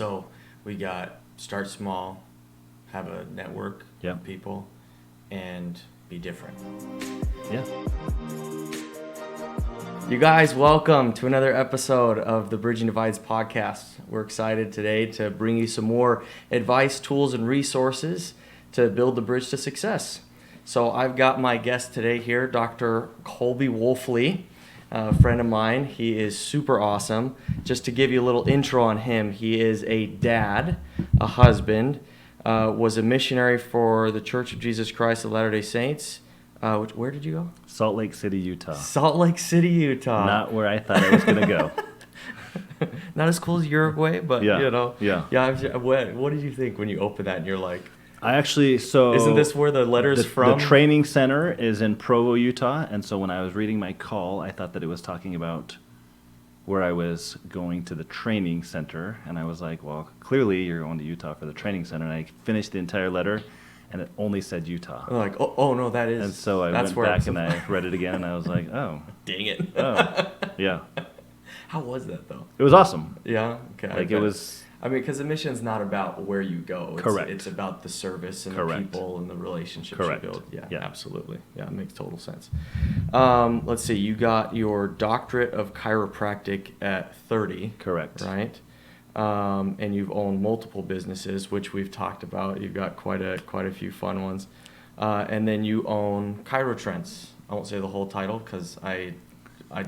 So we got start small, have a network of people, and be different. Yeah. You guys, welcome to another episode of the Bridging Divides podcast. We're excited today to bring you some more advice, tools, and resources to build the bridge to success. So I've got my guest today here, Dr. Kolby Wolfley, a friend of mine. He is super awesome. Just to give you a little intro on him, he is a dad, a husband, was a missionary for the Church of Jesus Christ of Latter-day Saints. Where did you go? Salt Lake City, Utah. Salt Lake City, Utah. Not where I thought I was going to go. Not as cool as Uruguay, but you know. Yeah. What did you think when you opened that and you're like, isn't this where the letter's from? The training center is in Provo, Utah, and so when I was reading my call, I thought that it was talking about where I was going to the training center, and I was like, well, clearly you're going to Utah for the training center, and I finished the entire letter, and it only said Utah. I'm like, oh no, that is. And so I went back and I read it again, and I was like, oh. Dang it. Oh, yeah. How was that, though? It was awesome. Yeah? Okay. It was... I mean, because the mission's not about where you go. Correct. It's about the service and the people and the relationships you build. Yeah, absolutely. Yeah, it makes total sense. Let's see. You got your doctorate of chiropractic at 30. Correct. Right? And you've owned multiple businesses, which we've talked about. You've got quite a few fun ones. And then you own ChiroTrendz. I won't say the whole title because I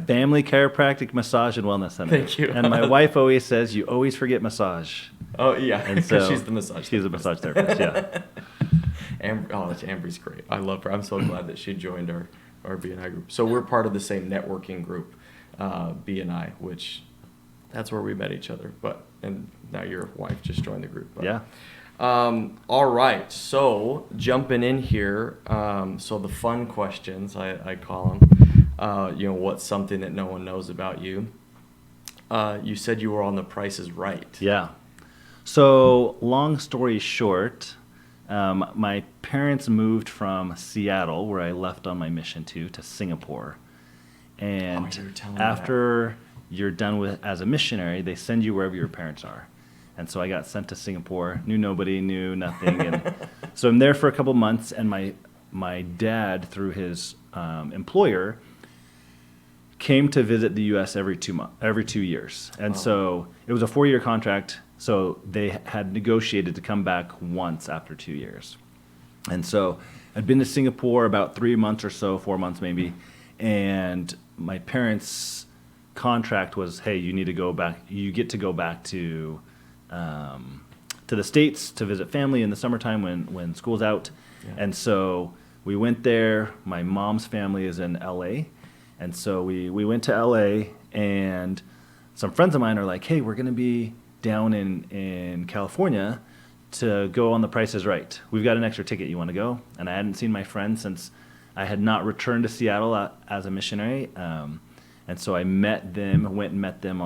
Family Chiropractic Massage and Wellness Center. Thank you. And my wife always says, you always forget massage. Oh, yeah, because she's the massage She's a massage therapist, yeah. Amber's great. I love her. I'm so glad that she joined our BNI group. So we're part of the same networking group, BNI, which that's where we met each other. And now your wife just joined the group. But, yeah. All right. So jumping in here, so the fun questions, I call them. What's something that no one knows about you? You said you were on The Price is Right. Yeah. So long story short, my parents moved from Seattle, where I left on my mission to Singapore. And after you're done as a missionary, they send you wherever your parents are. And so I got sent to Singapore, knew nobody, knew nothing. And so I'm there for a couple months, and my dad, through his employer, came to visit the U.S. every 2 years. And so it was a 4-year contract, so they had negotiated to come back once after 2 years. And so I'd been to Singapore about 3 months or so, 4 months maybe, and my parents' contract was, hey, you need to go back, you get to go back to the States to visit family in the summertime when school's out. Yeah. And so we went there. My mom's family is in L.A., and so we went to L.A., and some friends of mine are like, hey, we're going to be down in California to go on The Price is Right. We've got an extra ticket. You want to go? And I hadn't seen my friends since I had not returned to Seattle as a missionary. And so I went and met them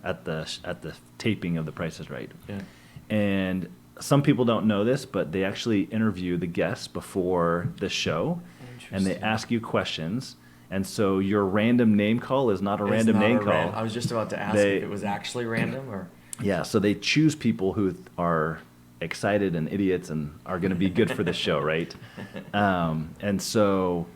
at the taping of The Price is Right. Yeah. And some people don't know this, but they actually interview the guests before the show, and they ask you questions. And so your random name call is not a random name call. I was just about to ask if it was actually random or. Yeah, so they choose people who are excited and idiots and are going to be good for the show, right? And so.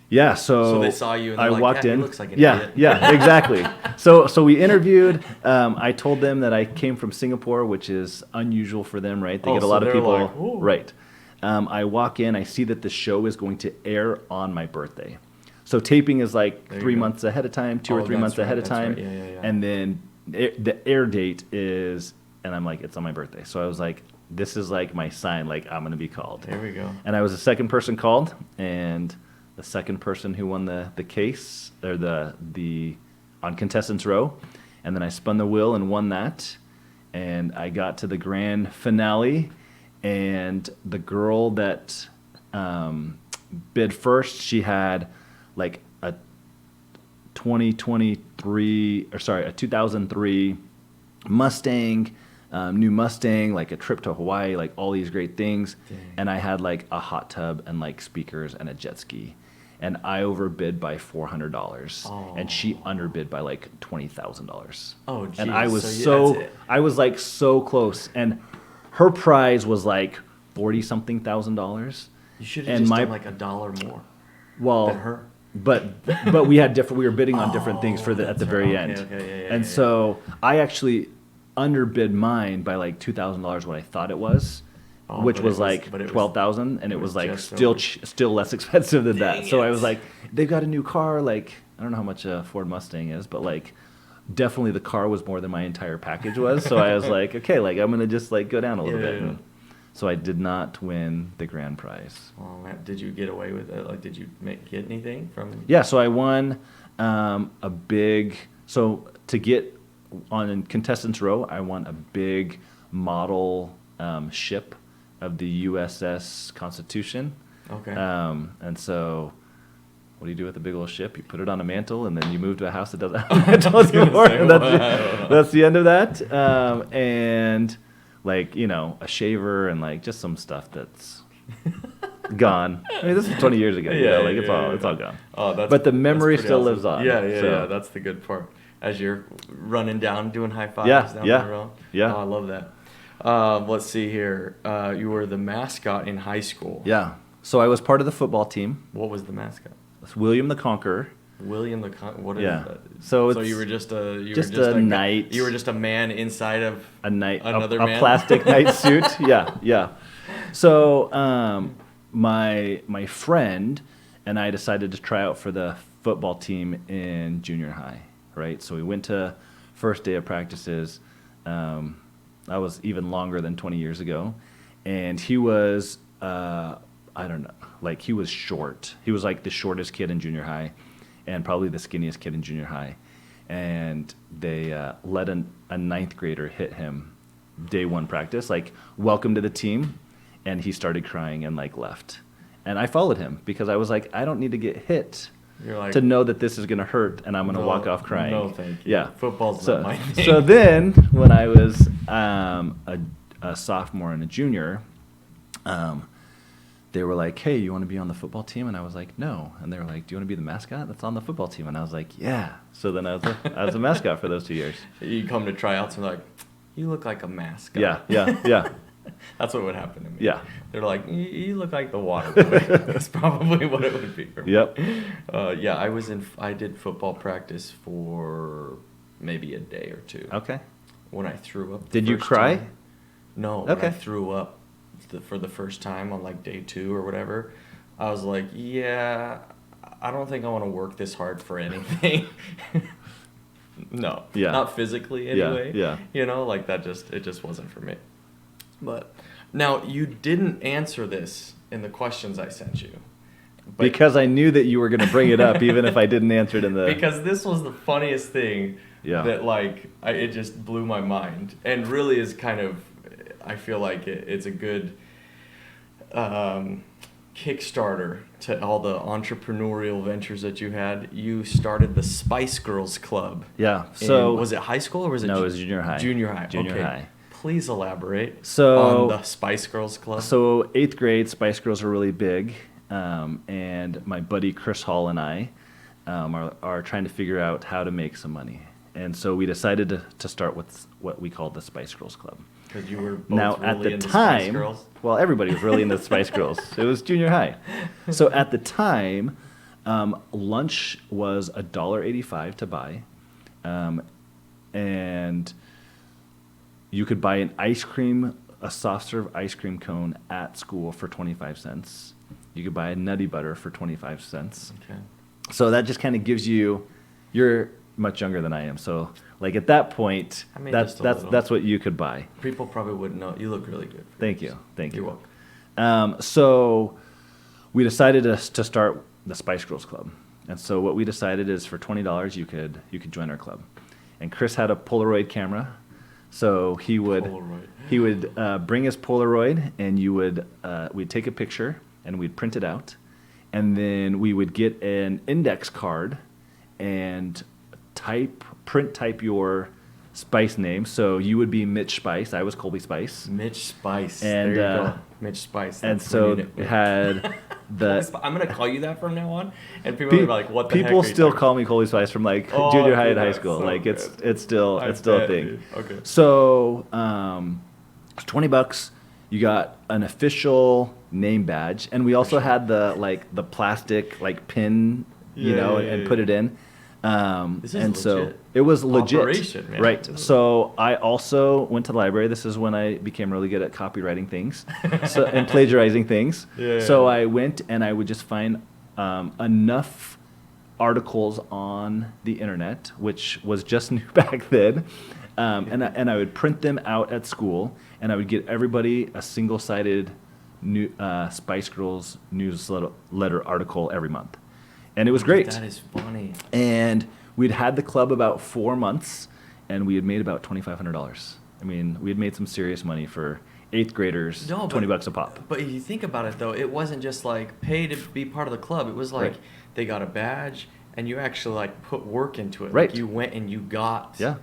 Yeah, so they saw you and I walked in. He looks like an idiot. Yeah, exactly. So we interviewed. I told them that I came from Singapore, which is unusual for them, right? They get a lot of people. Like, right. I walk in. I see that the show is going to air on my birthday. So taping is like 3 months ahead of time, 2 or 3 months ahead of time. Right. Yeah. And then the air date is, and I'm like, it's on my birthday. So I was like, this is like my sign, like I'm going to be called. There we go. And I was the second person called, and the second person who won the case, or the on contestants row, and then I spun the wheel and won that, and I got to the grand finale, and the girl that bid first, she had like a 2003 Mustang, new Mustang, like a trip to Hawaii, like all these great things. Dang. And I had like a hot tub and like speakers and a jet ski. and I overbid by $400, Oh. and she underbid by like $20,000. Oh, geez. And I was that's it. I was like so close, and her prize was like $40-something thousand. You should have and just my- done like $1 more Well, than her. but we had different. We were bidding on different things at the that's very right. end, Okay, yeah, and yeah. so I actually underbid mine by like $2,000 what I thought it was, Oh, which but was it was- like but it was- 12,000, and it was like just still over. still less expensive than that. Dang So I it. was like, they've got a new car. Like, I don't know how much a Ford Mustang is, but like definitely the car was more than my entire package was. So I was like, okay, like I'm gonna just like go down a little Yeah, bit. yeah. And so I did not win the grand prize. Oh man, did you get away with it? Like, did you get anything from? Yeah, so I won a big. So to get on contestants row, I won a big model ship of the USS Constitution. Okay. And so, what do you do with a big old ship? You put it on a mantle, and then you move to a house that doesn't have a mantle anymore. say, And wow. that's the end of that. And like a shaver and like just some stuff that's gone. I mean, this is 20 years ago. Like it's all gone. Oh, that's. But the that's memory pretty still awesome. lives on. Yeah, yeah, So- yeah. That's the good part. As you're running down, doing high fives Yeah, down yeah, the road. yeah. Oh, I love that. Let's see here. You were the mascot in high school. Yeah. So I was part of the football team. What was the mascot? It's William the Conqueror. William the what is Yeah. that? So So it's you were just a just a knight. You were just a man inside of A knight, Another a man? plastic knight suit. Yeah, yeah. So my friend and I decided to try out for the football team in junior high. Right. So we went to first day of practices. That was even longer than 20 years ago, and he was I don't know, like he was short. He was like the shortest kid in junior high, and probably the skinniest kid in junior high. And they let a ninth grader hit him day one practice, like welcome to the team, and he started crying and like left. And I followed him because I was like, I don't need to get hit You're like, to know that this is going to hurt and I'm going to No, walk off crying. no, thank you. Yeah. Football's So, not my thing. so then when I was a sophomore and a junior, they were like, hey, you want to be on the football team? And I was like, no. And they were like, do you want to be the mascot that's on the football team? And I was like, yeah. So then I was a mascot for those 2 years. You come to tryouts and they're like, you look like a mascot. Yeah. That's what would happen to me. Yeah. They're like, you look like the water boy. That's probably what it would be for me. Yep. Yeah, I did football practice for maybe a day or two. Okay. When I threw up. Did you cry? Time. No. When I Okay. threw up for the first time on like day 2 or whatever, I was like, yeah, I don't think I want to work this hard for anything. No. Yeah. Not physically Yeah, anyway. yeah. Like it just wasn't for me. But now you didn't answer this in the questions I sent you. But Because I knew that you were going to bring it up, even if I didn't answer it in the. because this was the funniest thing Yeah. that like it just blew my mind and really is kind of, I feel like it's a good Kickstarter to all the entrepreneurial ventures that you had. You started the Spice Girls Club. Yeah. So was it high school or was it? No, it was junior high. Junior high. Junior okay. high. Please elaborate So- on the Spice Girls Club. So 8th grade, Spice Girls were really big, and my buddy Chris Hall and I are trying to figure out how to make some money. And so we decided to start with what we called the Spice Girls Club. Because you were both Now, really at the into Spice time, Girls. well, everybody was really into the Spice Girls. It was junior high. So at the time, lunch was $1.85 to buy, and you could buy a soft serve ice cream cone at school for 25 cents. You could buy a Nutty Butter for 25 cents. Okay. So that just kind of gives you, you're much younger than I am. So like at that point, I mean, that's just a little. that's what you could buy. People probably wouldn't know. You look really good. Thank you. You're welcome. So we decided to start the Spice Girls Club. And so what we decided is for $20 you could join our club. And Chris had a Polaroid camera. So he would Polaroid. bring his Polaroid, and we'd take a picture and we'd print it out, and then we would get an index card and print type your Spice name. So you would be Mitch Spice. I was Kolby Spice. Mitch Spice. And, there you go. Mitch Spice. And That's so when you it had I'm gonna call you that from now on, and people are gonna be like, "What the heck?" People are you still talking call me Kolby Spice from like junior high and high that's school. so Like it's good. still I a thing. Dude. Okay. So it's $20. You got an official name badge, and we also had the plastic like pin, and put it in. This is and so legit. it was legit, Operation, man. right? So I also went to the library. This is when I became really good at copywriting things, and plagiarizing things. So I went and I would just find enough articles on the internet, which was just new back then, and I would print them out at school, and I would get everybody a single-sided new Spice Girls newsletter article every month. And it was great. That is funny. And we'd had the club about 4 months, and we had made about $2,500. I mean, we had made some serious money for 8th graders, $20 a pop. But if you think about it, though, it wasn't just like pay to be part of the club. It was like they got a badge, and you actually like put work into it. Right. Like you went and you got the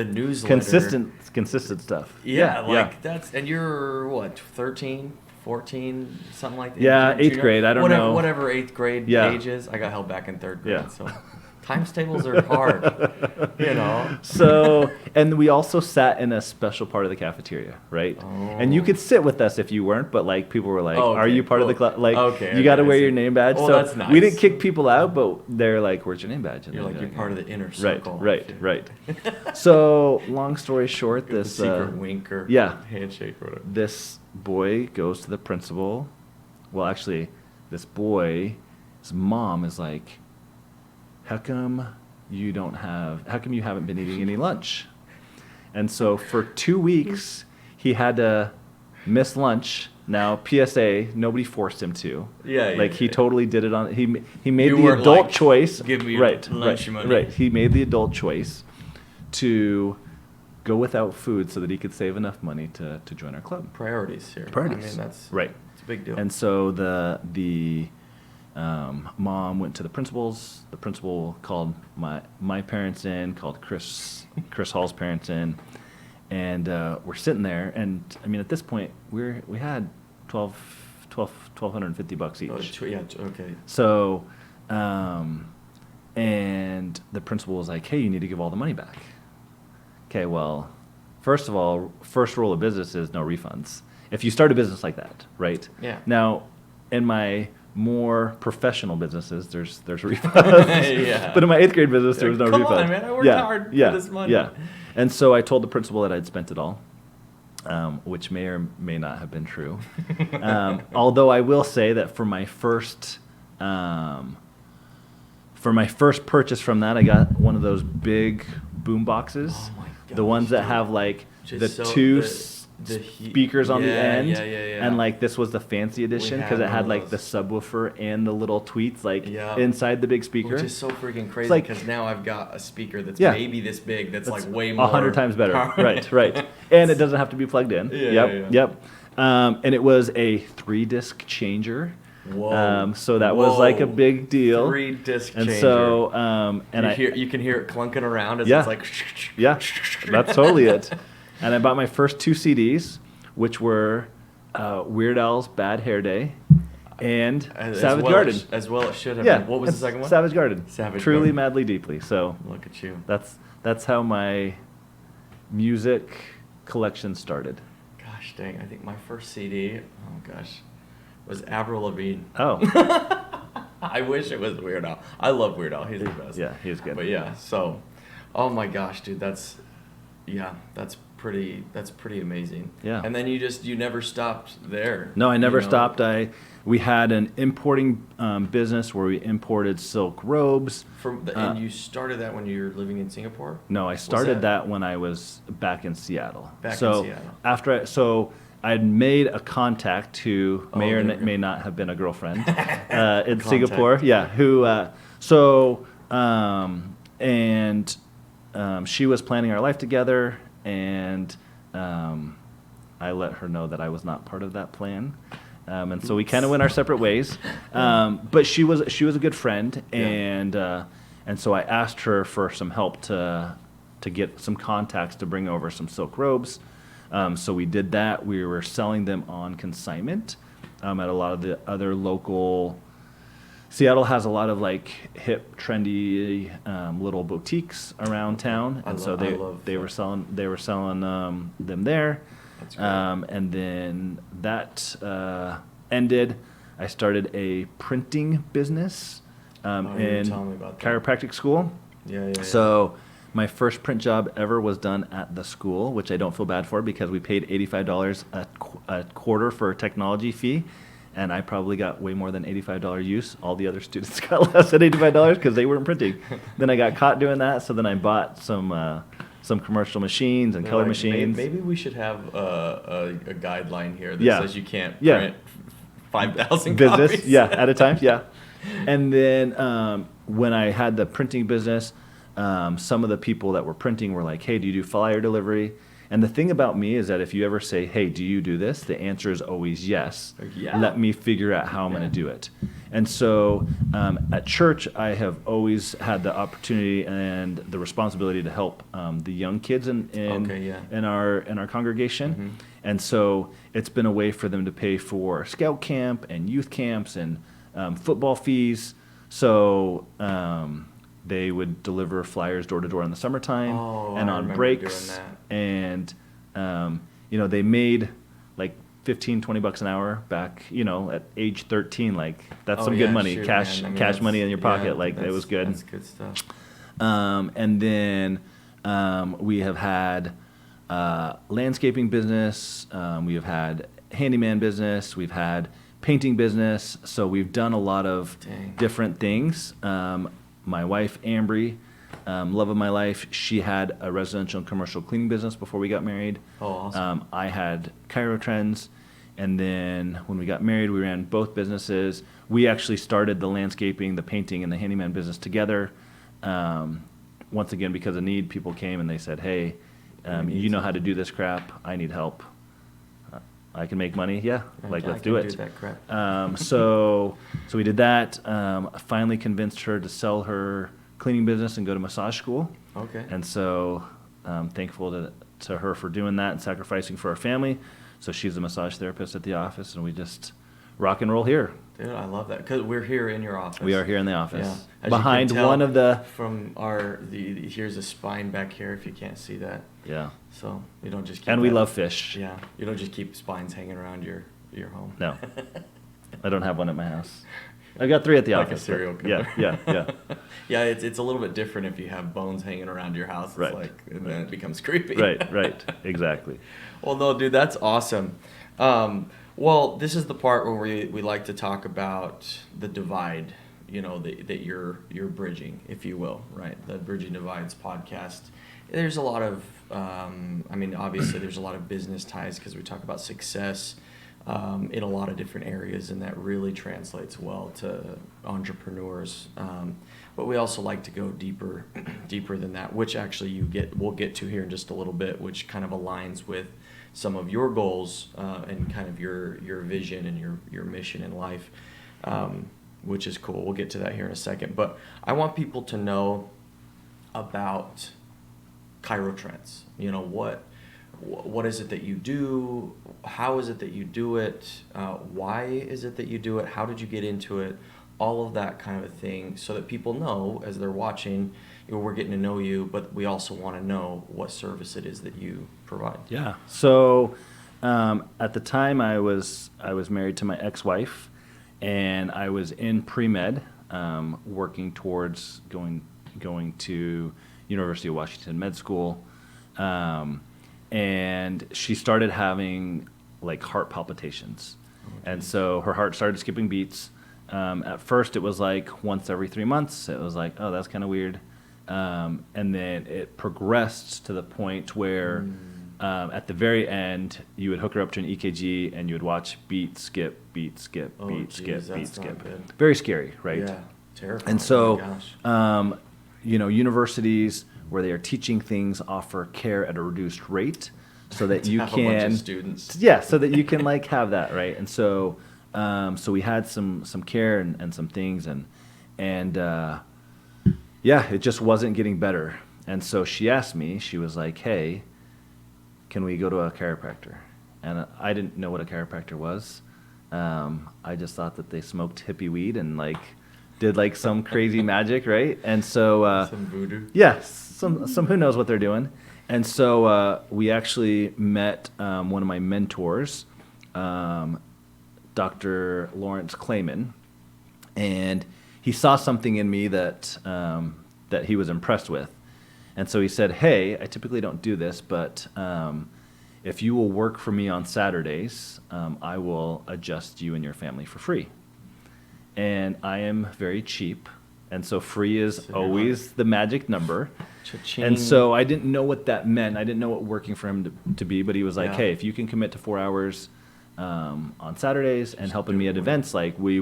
newsletter. Consistent stuff. Yeah, that's, and you're what, 13, 14, something like that? Yeah, 8th grade, I don't know. Whatever 8th grade age is. I got held back in 3rd grade, so times tables are hard, So, and we also sat in a special part of the cafeteria, right? Oh. And you could sit with us if you weren't, but like people were like, "Are you part of the club?" Like, you got to wear your name badge. Oh, so that's nice. we didn't kick people out, but they're like, "Where's your name badge?" And You're like, you're part of the inner circle. Right. So, long story short, this secret wink or handshake or whatever. This boy goes to the principal. Well, actually, this boy's mom is like, how come you haven't been eating any lunch? And so for 2 weeks, he had to miss lunch. Now, PSA, nobody forced him to. He totally did it on, he made the adult choice. Give me your lunch money. Right, he made the adult choice to go without food so that he could save enough money to join our club. Priorities here. Priorities. I mean, that's It's a big deal. And so the mom went to the principals. The principal called my parents in, called Chris Hall's parents in, and we're sitting there. And I mean, at this point, we had $1,250 each. Okay. So, and the principal was like, "Hey, you need to give all the money back." Okay, well, first of all, first rule of business is no refunds. If you start a business like that, right? Yeah. Now, in my more professional businesses, there's refunds. But in my 8th grade business, there was no refund. Come on, man! I worked hard for this money. Yeah. And so I told the principal that I'd spent it all, which may or may not have been true. Although I will say that for my first purchase from that, I got one of those big boom boxes. Oh my gosh, the ones that have like the speakers on the end. And like this was the fancy edition because it had like the subwoofer and the little tweets like inside the big speaker. Which is so freaking crazy like, because now I've got a speaker that's maybe this big that's like way more 100 times better. Right. And it doesn't have to be plugged in. Yep. And it was a 3-disc changer. Whoa. So that was like a big deal. 3-disc and changer. So, you can hear it clunking around as it's like. Yeah, that's totally it. And I bought my first 2 CDs, which were Weird Al's Bad Hair Day and Savage Garden. As well it should have been. What was the second one? Savage Garden. Truly, Garden. Madly, Deeply. So look at you. That's how my music collection started. Gosh dang, I think my first CD, was Avril Lavigne. Oh. I wish it was Weird Al. I love Weird Al. He's the best. Yeah, he's good. But so, oh my gosh, dude, that's pretty amazing. Yeah. And then you never stopped there. No, I never stopped. We had an importing business where we imported silk robes. And you started that when you were living in Singapore? No, I started that when I was back in Seattle. In Seattle. So I had made a contact who may or may not have been a girlfriend in Singapore. Yeah, who she was planning our life together, and I let her know that I was not part of that plan. And so we kind of went our separate ways. But she was a good friend, and so I asked her for some help to get some contacts to bring over some silk robes. So we did that. We were selling them on consignment. at a lot of the other local. Seattle has a lot of like hip, trendy little boutiques around town, and so they were selling them there. That's great. And then that ended. I started a printing business in chiropractic school. Yeah. So my first print job ever was done at the school, which I don't feel bad for because we paid $85 a quarter for a technology fee. And I probably got way more than $85 use. All the other students got less than $85 because they weren't printing. Then I got caught doing that, so then I bought some commercial machines and color machines. Maybe we should have a guideline here that says you can't print 5,000 copies. At a time, And then when I had the printing business, some of the people that were printing were like, hey, do you do flyer delivery? And the thing about me is that if you ever say, hey, do you do this? The answer is always yes. Yeah. Let me figure out how I'm going to do it. And so at church, I have always had the opportunity and the responsibility to help the young kids in our congregation. Mm-hmm. And so it's been a way for them to pay for scout camp and youth camps and football fees. So they would deliver flyers door to door in the summertime and on breaks. And, they made like $15-20 an hour back, at age 13. Like that's some good money, cash money in your pocket. Like it was good. That's good stuff. And then we have had landscaping business. We have had handyman business. We've had painting business. So we've done a lot of different things. My wife, Ambry, love of my life, she had a residential and commercial cleaning business before we got married. Oh, awesome. I had ChiroTrendz, and then when we got married, we ran both businesses. We actually started the landscaping, the painting, and the handyman business together. Once again, because of need, people came and they said, hey, you know how to do this crap. I need help. I can make money. Let's do it. Do that crap. So we did that. I finally convinced her to sell her cleaning business and go to massage school. Okay. And so I'm thankful to her for doing that and sacrificing for our family. So she's a massage therapist at the office, and we just rock and roll here. Dude, I love that because we're here in your office. We are here in the office. Yeah. Behind one of the. From here's a spine back here if you can't see that. Yeah. So you don't just keep. And we love fish. Yeah. You don't just keep spines hanging around your home. No. I don't have one at my house. I've got 3 at the like office. A serial killer. Yeah. Yeah, it's a little bit different if you have bones hanging around your house. It's right. And then it becomes creepy. Right. Exactly. Well, no, dude, that's awesome. Well, this is the part where we like to talk about the divide, that you're bridging, if you will, right? The Bridging Divides podcast. There's a lot of, obviously there's a lot of business ties because we talk about success in a lot of different areas, and that really translates well to entrepreneurs. But we also like to go deeper than that, which actually we'll get to here in just a little bit, which kind of aligns with some of your goals and kind of your vision and your mission in life, which is cool. We'll get to that here in a second. But I want people to know about ChiroTrendz. What is it that you do? How is it that you do it? Why is it that you do it? How did you get into it? All of that kind of a thing, so that people know as they're watching, we're getting to know you, but we also want to know what service it is that you provide. Yeah. So at the time I was married to my ex-wife, and I was in pre-med, working towards going to University of Washington Med School. And she started having like heart palpitations. And so her heart started skipping beats. At first it was like once every 3 months. It was like, oh, that's kind of weird. And then it progressed to the point where at the very end, you would hook her up to an EKG and you would watch beat, skip, beat, skip, beat, skip, beat, skip. Very scary, right? Yeah, terrifying. And so, universities where they are teaching things offer care at a reduced rate, so that you can a bunch of students. Yeah, so that you can like have that, right? And so, so we had some care and some things, and it just wasn't getting better. And so she asked me, she was like, hey, can we go to a chiropractor? And I didn't know what a chiropractor was. I just thought that they smoked hippie weed and like did like some crazy magic, right? And so Some voodoo. yeah, some who knows what they're doing. And so we actually met one of my mentors, Dr. Lawrence Clayman, and he saw something in me that that he was impressed with. And so he said, hey, I typically don't do this, but if you will work for me on Saturdays, I will adjust you and your family for free. And I am very cheap, and so free is always the magic number. Cha-ching. And so I didn't know what that meant. I didn't know what working for him to be, but he was like, hey, if you can commit to 4 hours on Saturdays and helping me at events, like we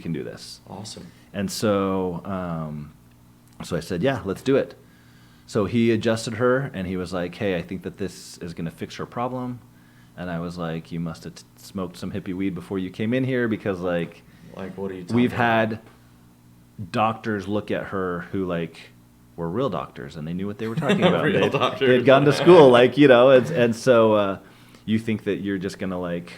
can do this. Awesome. And so so I said, yeah, let's do it. So he adjusted her, and he was like, hey, I think that this is going to fix her problem. And I was like, you must have smoked some hippie weed before you came in here, because like what are you talking we've about? had doctors look at her who like were real doctors, and they knew what they were talking about. Real doctors. They had gone to school, like, you know, and so you think that you're just going to like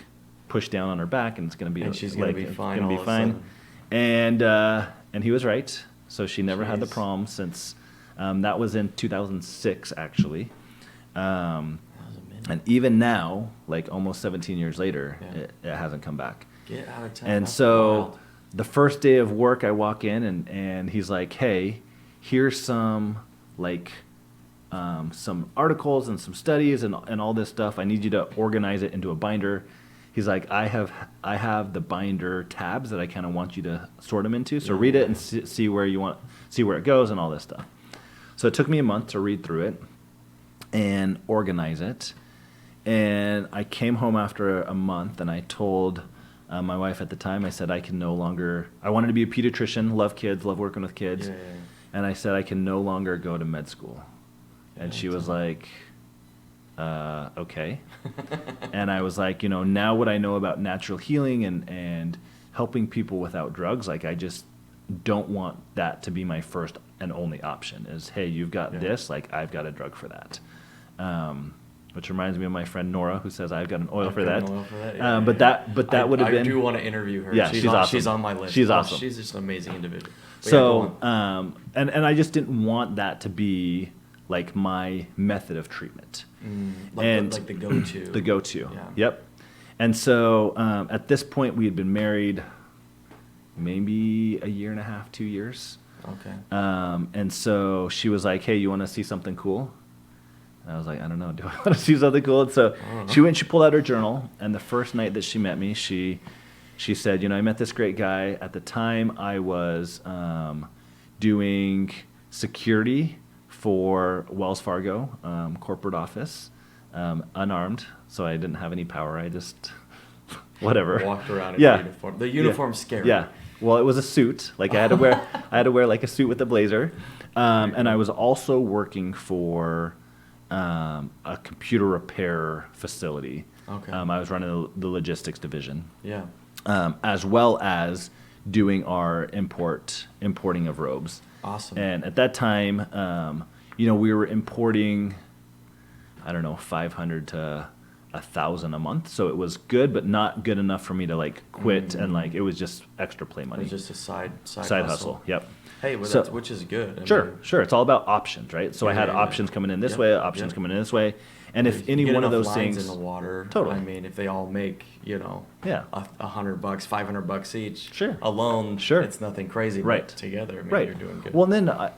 push down on her back and it's going to be And she's like, going to be fine. gonna be all of a fine. sudden. And he was right. So she never had the Jeez. problem since that was in 2006 actually. That was a minute. And even now, like almost 17 years later, Yeah. it hasn't come back. Get out of town. And That's so wild. the first day of work, I walk in and he's like, hey, here's some like some articles and some studies and all this stuff. I need you to organize it into a binder. He's like, I have the binder tabs that I kind of want you to sort them into. So read it and see where it goes and all this stuff. So it took me a month to read through it and organize it. And I came home after a month, and I told my wife at the time, I said, I wanted to be a pediatrician, love kids, love working with kids. Yeah. And I said, I can no longer go to med school. And she was like, okay. And I was like, now what I know about natural healing and helping people without drugs, like I just don't want that to be my first and only option is, hey, you've got this, like I've got a drug for that. Which reminds me of my friend Nora, who says I've got an oil for that. But that would have been. I do want to interview her. Yeah, she's awesome. She's on my list. She's awesome. She's just an amazing individual. But so, and I just didn't want that to be like my method of treatment. Like the go-to. The go-to. Yeah. Yep. And so at this point, we had been married maybe a year and a half, 2 years. Okay. And so she was like, hey, you want to see something cool? And I was like, I don't know. Do I want to see something cool? And so she pulled out her journal. And the first night that she met me, she said, I met this great guy. At the time, I was doing security for Wells Fargo corporate office, unarmed. So I didn't have any power. I just, whatever. Walked around in uniform. The uniform's scary. Yeah. Well, it was a suit. Like I had to wear like a suit with a blazer. And I was also working for a computer repair facility. Okay. I was running the logistics division. Yeah. As well as doing our importing of robes. Awesome. And at that time, we were importing, I don't know, 500 to 1,000 a month. So it was good, but not good enough for me to like quit and like it was just extra play money. It was just a side hustle. Yep. Hey, well, So- which is good. I Sure, mean, sure. It's all about options, right? So I had Yeah. options coming in this Yep, way, options yep. coming in this way. And if you any get one of enough those lines things, in the water, Totally. I mean, if they all make yeah, $100, $500 each, Sure. alone, Sure. it's nothing crazy. But Right. together, I mean, right. you're doing good. Well, and then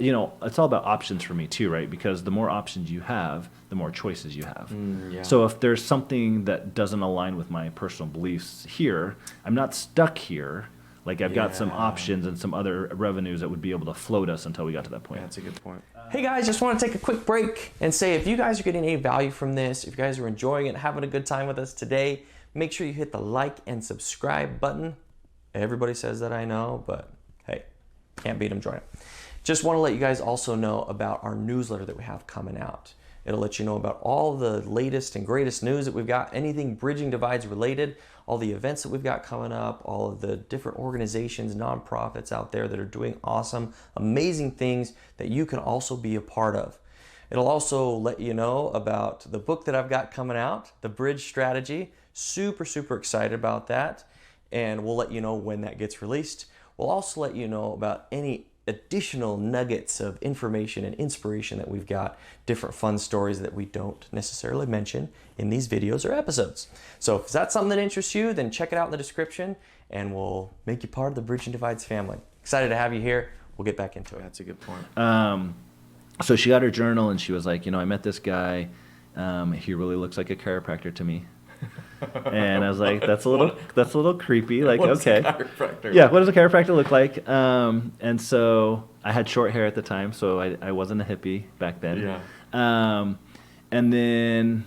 it's all about options for me too, right? Because the more options you have, the more choices you have. Yeah. So if there's something that doesn't align with my personal beliefs here, I'm not stuck here. Like I've got some Yeah. options and some other revenues that would be able to float us until we got to that point. Yeah, that's a good point. Hey guys, just want to take a quick break and say if you guys are getting any value from this, if you guys are enjoying it, having a good time with us today, make sure you hit the like and subscribe button. Everybody says that, I know, but hey, can't beat them, join it. Just want to let you guys also know about our newsletter that we have coming out. It'll let you know about all the latest and greatest news that we've got, anything Bridging Divides related, all the events that we've got coming up, all of the different organizations, nonprofits out there that are doing awesome, amazing things that you can also be a part of. It'll also let you know about the book that I've got coming out, The Bridge Strategy. Super, super excited about that. and we'll let you know when that gets released. We'll also let you know about any additional nuggets of information and inspiration that we've got, different fun stories that we don't necessarily mention in these videos or episodes. So if that's something that interests you, then check it out in the description and we'll make you part of the Bridging Divides family. Excited to have you here. We'll get back into it. That's a good point. So she got her journal and she was like, I met this guy. He really looks like a chiropractor to me. And I was like, that's a little creepy. Like, What okay. does a chiropractor Yeah, what does a chiropractor look like? And so I had short hair at the time, so I wasn't a hippie back then. Yeah. And then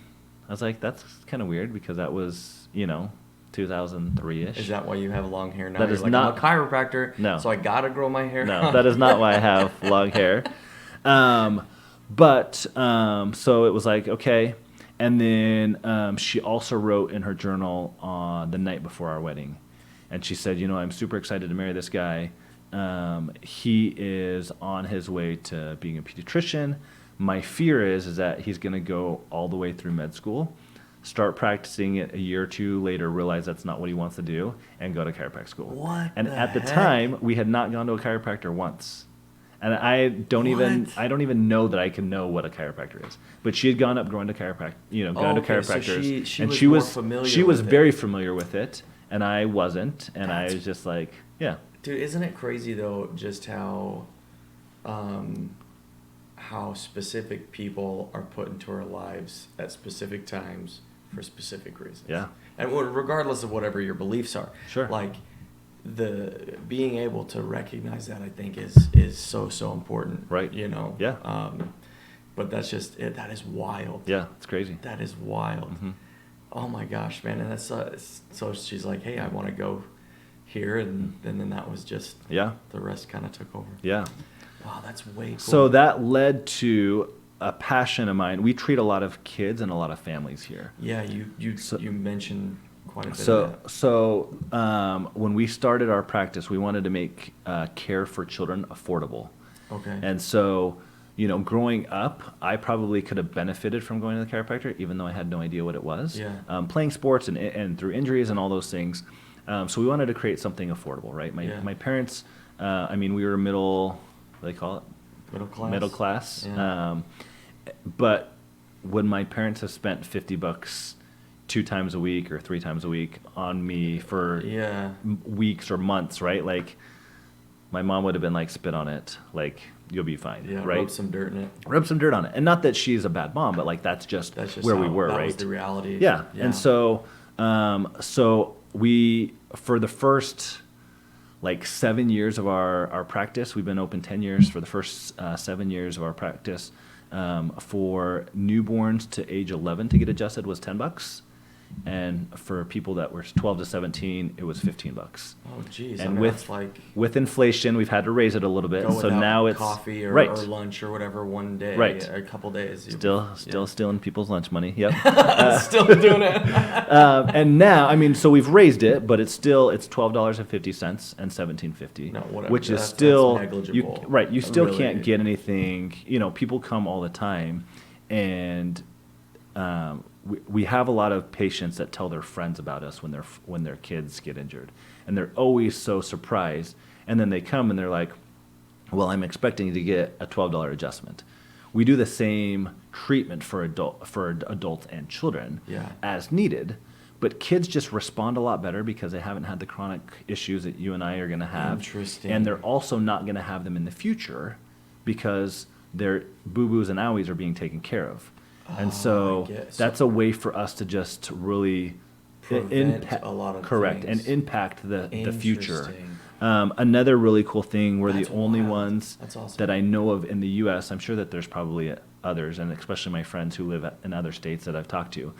I was like, that's kind of weird because that was, 2003-ish. Is that why you have long hair now? That You're is like, not- I'm a chiropractor, No. so I gotta grow my hair. No, that is not why I have long hair. So it was like, okay. And then she also wrote in her journal on the night before our wedding. And she said, I'm super excited to marry this guy. He is on his way to being a pediatrician. My fear is that he's going to go all the way through med school, start practicing it a year or two later, realize that's not what he wants to do, and go to chiropractic school. What And the at the heck? time, we had not gone to a chiropractor once. And I don't even know that I can know what a chiropractor is. But she had gone to chiropractic, gone to okay, so chiropractors, she and was she more was familiar she was with it. very familiar with it, and I wasn't, and I That's- was just like, yeah, Dude, isn't it crazy though, just how specific people are put into our lives at specific times for specific reasons. Yeah. And regardless of whatever your beliefs are. Sure. Like the being able to recognize that, I think is so important. Right. Yeah. But that's just it. That is wild. yeah, it's crazy. That is wild. Mhm. Oh my gosh, man. And that's so she's like, hey, I want to go here, and then that was just Yeah, the rest kind of took over. yeah. Wow, that's way cool. So that led to a passion of mine. We treat a lot of kids and a lot of families here. Yeah, you mentioned quite a bit of that. So when we started our practice, we wanted to make care for children affordable. Okay. And so, growing up, I probably could have benefited from going to the chiropractor, even though I had no idea what it was. Yeah. Playing sports and through injuries and all those things. So we wanted to create something affordable, right? My parents, we were middle, what do they call it? Middle class. Yeah. But when my parents have spent $50 2 times a week or 3 times a week on me for Yeah. weeks or months, right? Like, my mom would have been like, spit on it, like, you'll be fine, Yeah. right? Rub some dirt in it. Rub some dirt on it. And not that she's a bad mom, but like that's just where we were, that right? was the reality. Yeah. And so we, for the first like 7 years of our practice, we've been open 10 years. For the first 7 years of our practice, for newborns to age 11 to get adjusted was $10. And for people that were 12 to 17, it was $15. Oh, geez. And that's like with inflation, we've had to raise it a little bit. go So without now it's coffee or, right. or lunch or whatever one day, Right. a couple days. Still stealing people's lunch money. Yep. Still doing it. And now, so we've raised it, but it's $12.50 and $17.50, No, whatever. which is That's still negligible. right. You still Really. can't get anything. People come all the time, and we have a lot of patients that tell their friends about us when their kids get injured, and they're always so surprised. And then they come and they're like, "Well, I'm expecting to get a $12 adjustment." We do the same treatment for adults and children Yeah. as needed, but kids just respond a lot better because they haven't had the chronic issues that you and I are going to have. Interesting. And they're also not going to have them in the future because their boo-boos and owies are being taken care of. And Oh, so I get- that's a way for us to just really Prevent a lot of correct things. and impact the future. Interesting. Another really cool thing, we're That's the only wild. ones That's awesome. that I know of in the U.S. I'm sure that there's probably others, and especially my friends who live in other states that I've talked to.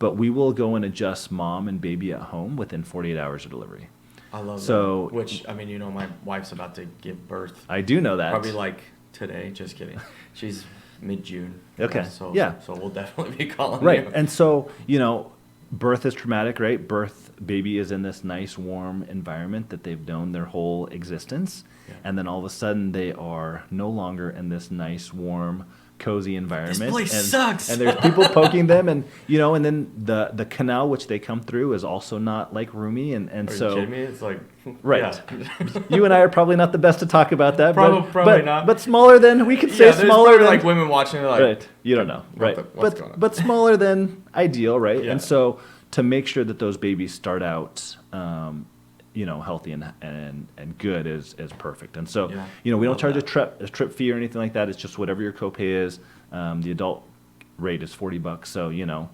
But we will go and adjust mom and baby at home within 48 hours of delivery. I love So- that. Which, my wife's about to give birth. I do know that. Probably like today. Just kidding. She's mid-June. Okay. So, Yeah. So we'll definitely be calling Right. you. And so, birth is traumatic, right? Baby is in this nice, warm environment that they've known their whole existence. Yeah. And then all of a sudden they are no longer in this nice, warm, cozy environment. This place sucks. And there's people poking them, and and then the canal which they come through is also not like roomy, and Are so you kidding me? It's like right. Yeah. You and I are probably not the best to talk about that. Probably not. But smaller than we could say there's smaller probably than like women watching. They're like, right. You don't know, right? what's going on? But smaller than ideal, right? Yeah. And so to make sure that those babies start out, healthy and good is perfect. And so we don't charge a trip fee or anything like that. It's just whatever your copay is. The adult rate is $40. So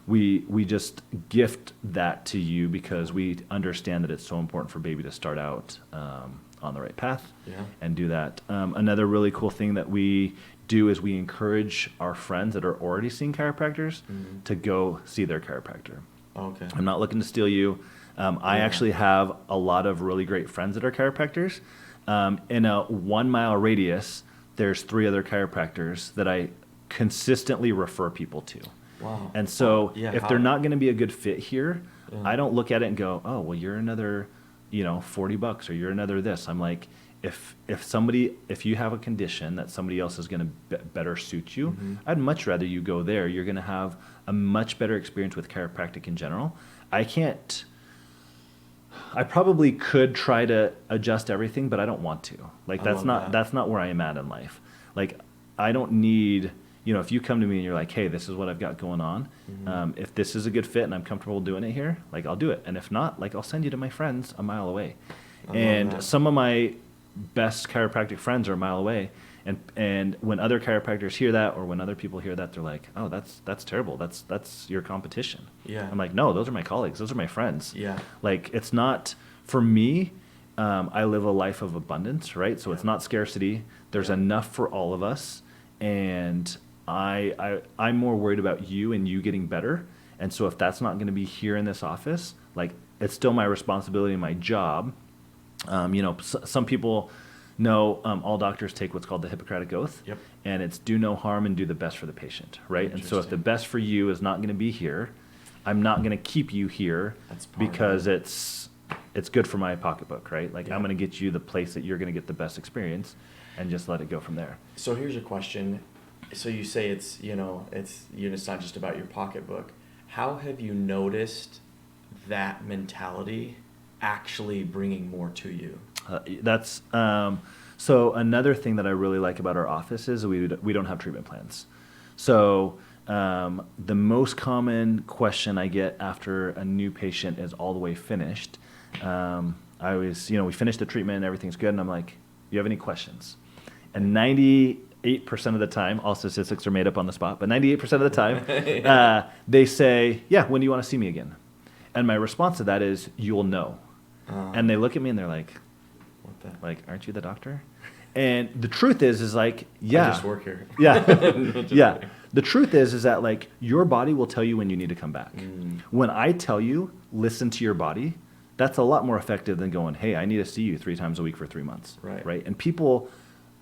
we just gift that to you because we understand that it's so important for baby to start out on the right path and do that. Another really cool thing that we do is we encourage our friends that are already seeing chiropractors to go see their chiropractor. Okay. I'm not looking to steal you. I actually have a lot of really great friends that are chiropractors. In a 1 mile radius, there's 3 other chiropractors that I consistently refer people to. Wow. And so if they're not going to be a good fit here, Yeah. I don't look at it and go, oh, well, you're another, $40 or you're another this. I'm like, if you have a condition that somebody else is going to better suit you, I'd much rather you go there. You're going to have a much better experience with chiropractic in general. I probably could try to adjust everything, but I don't want to. Like that's not where I am at in life. Like I don't need, if you come to me and you're like, hey, this is what I've got going on. If this is a good fit and I'm comfortable doing it here, like I'll do it. And if not, like I'll send you to my friends a mile away. And some of my best chiropractic friends are a mile away. And when other chiropractors hear that, or when other people hear that, they're like, oh, that's terrible. That's your competition. Yeah. I'm like, no, those are my colleagues. Those are my friends. Yeah. Like it's not, for me, I live a life of abundance, right? So it's not scarcity. There's enough for all of us. And I'm more worried about you and you getting better. And so if that's not going to be here in this office, like it's still my responsibility and my job. Some people know all doctors take what's called the Hippocratic Oath. Yep. And it's do no harm and do the best for the patient, right? And so if the best for you is not going to be here, I'm not going to keep you here because it's good for my pocketbook, right? Like I'm going to get you the place that you're going to get the best experience and just let it go from there. So here's a question. So you say it's not just about your pocketbook. How have you noticed that mentality actually bringing more to you? So another thing that I really like about our office is we don't have treatment plans. So the most common question I get after a new patient is all the way finished. We finish the treatment and everything's good, and I'm like, do you have any questions? And 98% of the time, all statistics are made up on the spot, but 98% of the time, they say, yeah, when do you want to see me again? And my response to that is, you'll know. And they look at me and they're like, what the? Like, aren't you the doctor? And the truth is like, yeah. I just work here. Yeah. Yeah. The truth is that like your body will tell you when you need to come back. When I tell you, listen to your body, that's a lot more effective than going, hey, I need to see you 3 times a week for 3 months. Right. And people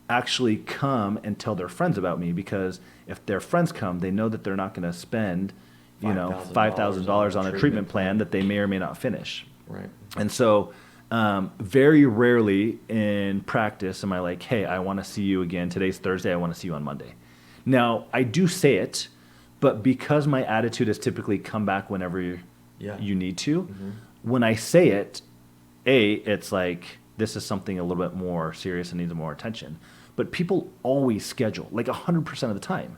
actually come and tell their friends about me because if their friends come, they know that they're not going to spend, $5,000 on a treatment plan that they may or may not finish. Right. And so very rarely in practice am I like, hey, I want to see you again. Today's Thursday. I want to see you on Monday. Now, I do say it, but because my attitude is typically come back whenever you need to, when I say it, it's like this is something a little bit more serious and needs more attention. But people always schedule, like 100% of the time.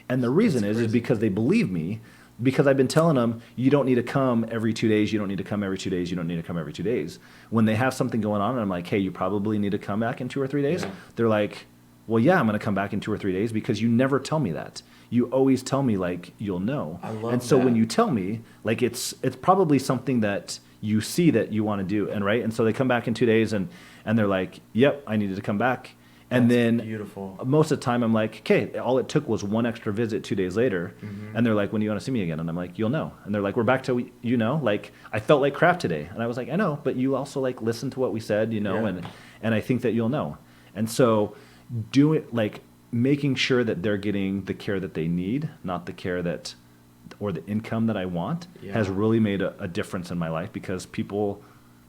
And the reason is because they believe me, because I've been telling them, you don't need to come every 2 days, you don't need to come every 2 days, you don't need to come every 2 days. When they have something going on and I'm like, hey, you probably need to come back in 2 or 3 days, they're like, well, yeah, I'm going to come back in 2 or 3 days because you never tell me that. You always tell me like you'll know. I love and so that. when you tell me, like it's probably something that you see that you want to do, and right? And so they come back in 2 days and they're like, yep, I needed to come back. And That's then beautiful. Most of the time I'm like, okay, all it took was one extra visit 2 days later. And they're like, when do you want to see me again? And I'm like, you'll know. And they're like, we're back to, like I felt like crap today. And I was like, I know, but you also like listened to what we said, and I think that you'll know. And so do it like making sure that they're getting the care that they need, not the care that, or the income that I want, has really made a difference in my life because people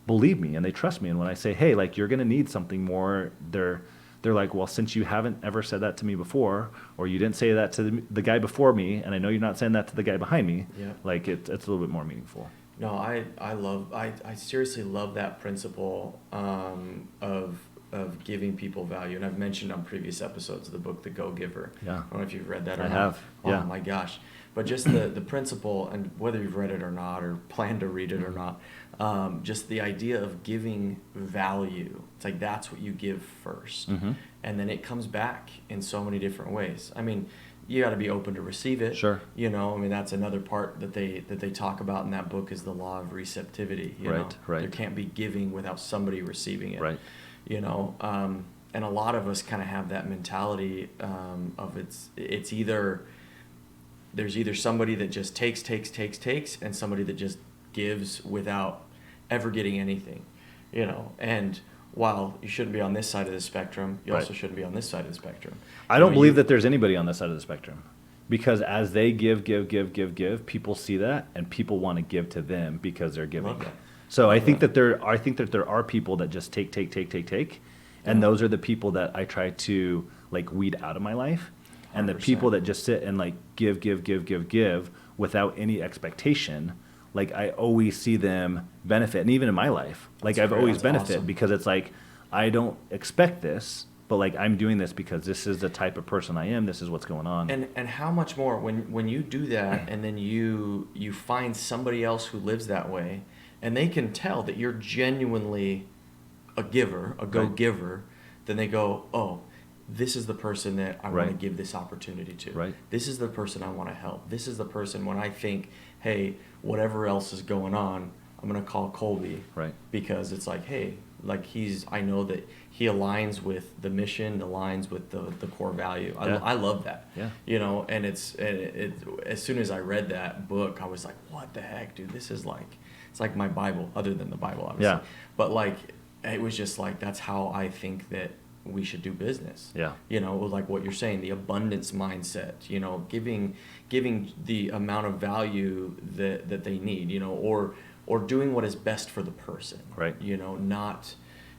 believe me and they trust me. And when I say, hey, like you're going to need something more, they're they're like, well, since you haven't ever said that to me before, or you didn't say that to the guy before me, and I know you're not saying that to the guy behind me, Yeah. like it's a little bit more meaningful. No, I seriously love that principle of giving people value. And I've mentioned on previous episodes of the book, The Go-Giver. Yeah. I don't know if you've read that or I not. have, yeah. Oh my gosh. But just the principle, and whether you've read it or not, or plan to read it or not, just the idea of giving value. It's like that's what you give first. Mm-hmm. And then it comes back in so many different ways. I mean, you got to be open to receive it. Sure. You know, I mean, that's another part that they talk about in that book is the law of receptivity. You know? Right. There can't be giving without somebody receiving it. Right. You know, and a lot of us kind of have that mentality of it's either there's either somebody that just takes, and somebody that just gives without ever getting anything, you know. And while you shouldn't be on this side of the spectrum, you also shouldn't be on this side of the spectrum. I don't believe that there's anybody on this side of the spectrum, because as they give, people see that, and people want to give to them because they're giving. Love that. So I think that there are people that just take, and those are the people that I try to like weed out of my life. And the 100%. people that just sit and like give without any expectation, like I always see them benefit. And even in my life, like I've always benefited awesome. because it's like, I don't expect this, but like I'm doing this because this is the type of person I am. This is what's going on. And how much more when you do that, and then you find somebody else who lives that way, and they can tell that you're genuinely a giver, a go-giver, then they go, oh, this is the person that I want to give this opportunity to. Right. This is the person I want to help. This is the person when I think, hey, whatever else is going on, I'm going to call Kolby. Right. Because it's like, hey, like I know that he aligns with the mission, aligns with the core value. I love that. Yeah. You know, and it as soon as I read that book, I was like, what the heck, dude? This is like, it's like my Bible, other than the Bible, obviously. Yeah. But like, it was just like, that's how I think that we should do business. Yeah. You know, like what you're saying, the abundance mindset, you know, giving the amount of value that they need, you know, or doing what is best for the person. Right. You know, not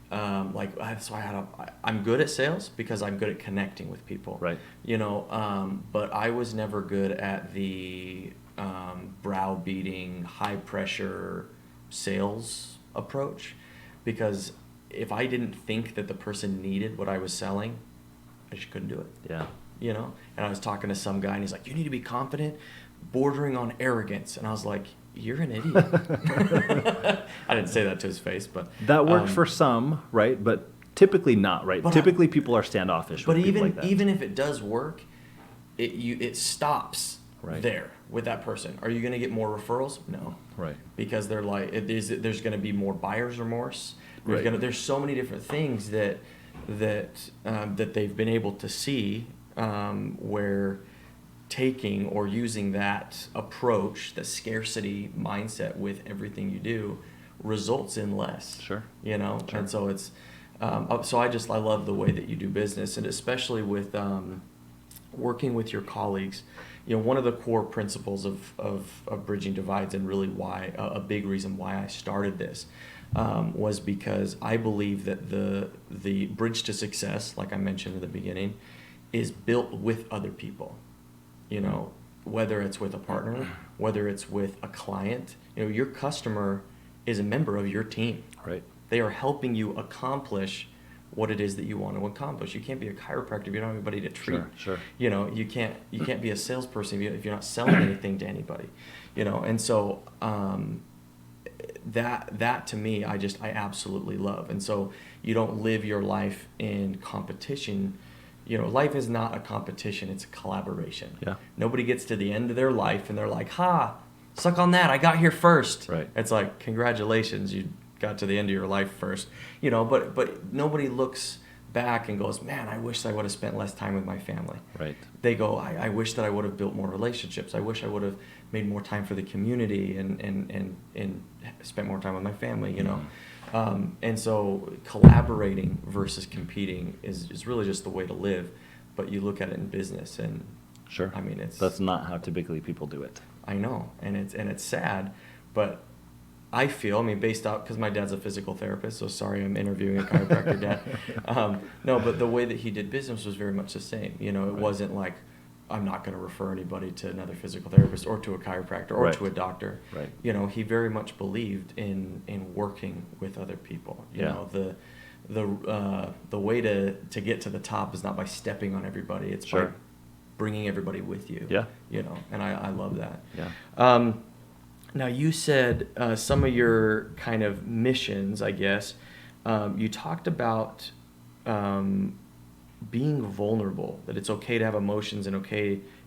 like that's why I'm good at sales because I'm good at connecting with people. Right. You know, but I was never good at the browbeating, high pressure sales approach, because if I didn't think that the person needed what I was selling, I just couldn't do it. Yeah. You know? And I was talking to some guy and he's like, you need to be confident, bordering on arrogance. And I was like, you're an idiot. I didn't say that to his face, but That worked for some, right? But typically not, right? Typically people are standoffish with people like that. Even if it does work, it stops there with that person. Are you going to get more referrals? No. Right. Because they're like, there's going to be more buyer's remorse. There's so many different things that they've been able to see where taking or using that approach, the scarcity mindset with everything you do, results in less. Sure. You know, Sure. and so it's so I love the way that you do business, and especially with working with your colleagues. You know, one of the core principles of Bridging Divides, and really why a big reason why I started this, was because I believe that the bridge to success, like I mentioned in the beginning, is built with other people. You know, whether it's with a partner, whether it's with a client, you know, your customer is a member of your team. Right. They are helping you accomplish what it is that you want to accomplish. You can't be a chiropractor if you don't have anybody to treat. Sure. You know, you can't be a salesperson if you're not selling anything to anybody. You know, and so that to me, I absolutely love. And so you don't live your life in competition. You know, life is not a competition, it's a collaboration. Yeah. Nobody gets to the end of their life and they're like, ha, suck on that, I got here first. Right. It's like, congratulations, you got to the end of your life first. You know, but nobody looks back and goes, man, I wish I would have spent less time with my family. Right. They go, I wish that I would have built more relationships. I wish I would have made more time for the community and spent more time with my family, you know. And so collaborating versus competing is really just the way to live. But you look at it in business, and Sure. I mean, that's not how typically people do it. I know, and it's sad, but I feel, I mean, based out, because my dad's a physical therapist, so sorry I'm interviewing a chiropractor dad. No, but the way that he did business was very much the same. You know, it wasn't like, I'm not going to refer anybody to another physical therapist or to a chiropractor or to a doctor. Right. You know, he very much believed in working with other people. You know, the way to get to the top is not by stepping on everybody. It's by bringing everybody with you. Yeah. You know, and I love that. Yeah. Now, you said some of your kind of missions, I guess, you talked about being vulnerable, that it's okay to have emotions and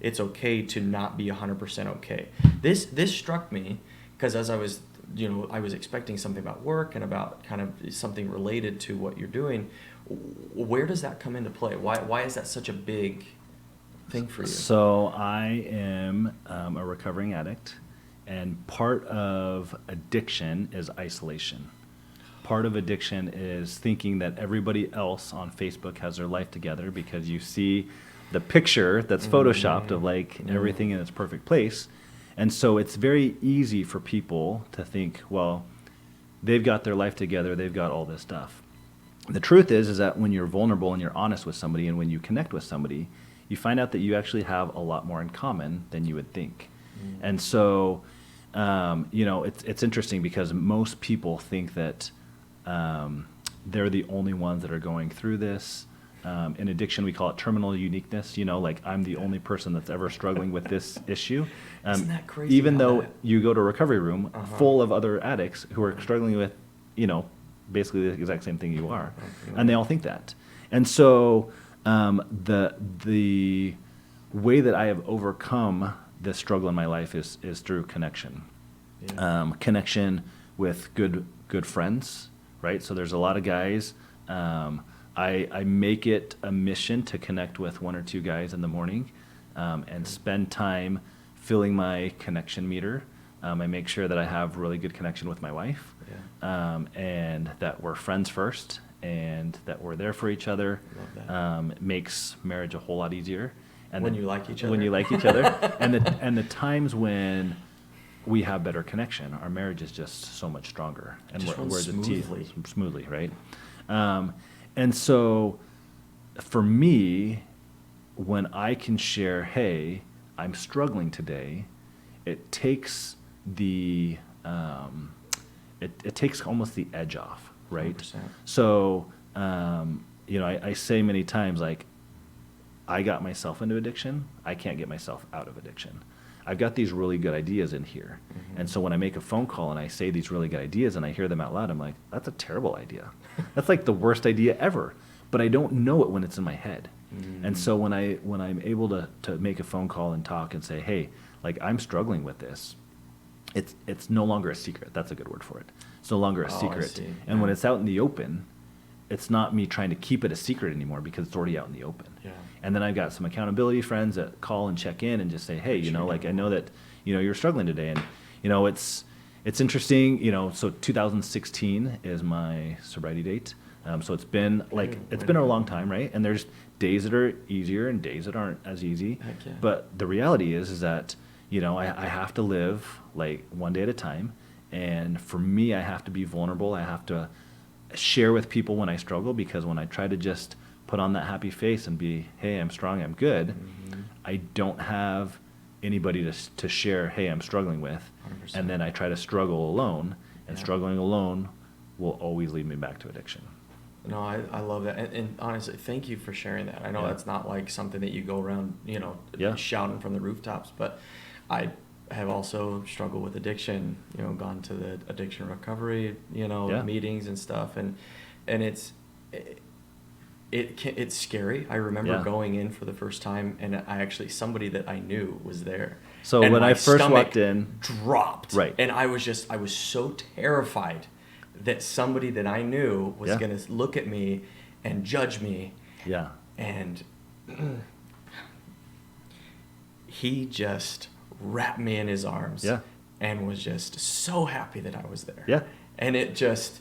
it's okay to not be 100% okay. This struck me because as I was, you know, I was expecting something about work and about kind of something related to what you're doing. Where does that come into play? Why is that such a big thing for you? So I am a recovering addict, and part of addiction is isolation. Part of addiction is thinking that everybody else on Facebook has their life together because you see the picture that's photoshopped of like everything in its perfect place. And so it's very easy for people to think, well, they've got their life together, they've got all this stuff. The truth is that when you're vulnerable and you're honest with somebody and when you connect with somebody, you find out that you actually have a lot more in common than you would think. And so, you know, it's interesting because most people think that they're the only ones that are going through this. In addiction, we call it terminal uniqueness. You know, like I'm the only person that's ever struggling with this issue. Isn't that crazy? Even though you go to a recovery room full of other addicts who are struggling with, you know, basically the exact same thing you are, and they all think that. And so the way that I have overcome this struggle in my life is through connection. Yeah. Connection with good friends, right? So there's a lot of guys. I make it a mission to connect with one or two guys in the morning and spend time filling my connection meter. I make sure that I have really good connection with my wife, and that we're friends first and that we're there for each other. Love that. It makes marriage a whole lot easier. And when you like each other. When you like each other. and the times when we have better connection, our marriage is just so much stronger. And just runs smoothly. Smoothly, right? And so for me, when I can share, hey, I'm struggling today, it takes the it takes almost the edge off, right? 100%. So you know, I say many times, like, I got myself into addiction, I can't get myself out of addiction. I've got these really good ideas in here. And so when I make a phone call and I say these really good ideas and I hear them out loud, I'm like, that's a terrible idea. That's like the worst idea ever. But I don't know it when it's in my head. And so when I'm able to make a phone call and talk and say, hey, like, I'm struggling with this, it's no longer a secret. That's a good word for it. It's no longer a secret. And when it's out in the open, it's not me trying to keep it a secret anymore because it's already out in the open. Yeah. And then I've got some accountability friends that call and check in and just say, hey, you know, like, I know that, you know, you're struggling today. And, you know, it's interesting, you know, so 2016 is my sobriety date. So it's been a long time, right? And there's days that are easier and days that aren't as easy. Yeah. But the reality is that, you know, I have to live like one day at a time. And for me, I have to be vulnerable. I have to share with people when I struggle, because when I try to just put on that happy face and be, hey, I'm strong, I'm good, I don't have anybody to share, hey, I'm struggling with. 100%. And then I try to struggle alone, and struggling alone will always lead me back to addiction. No, I love that. And honestly, thank you for sharing that. I know that's not like something that you go around, you know, shouting from the rooftops, but I have also struggled with addiction, you know, gone to the addiction recovery, you know, meetings and stuff. And it's scary. I remember going in for the first time, and somebody that I knew was there. So and when I first walked in, dropped. Right. And I was so terrified that somebody that I knew was going to look at me and judge me. Yeah. And he just wrapped me in his arms. Yeah. And was just so happy that I was there. Yeah. And it just,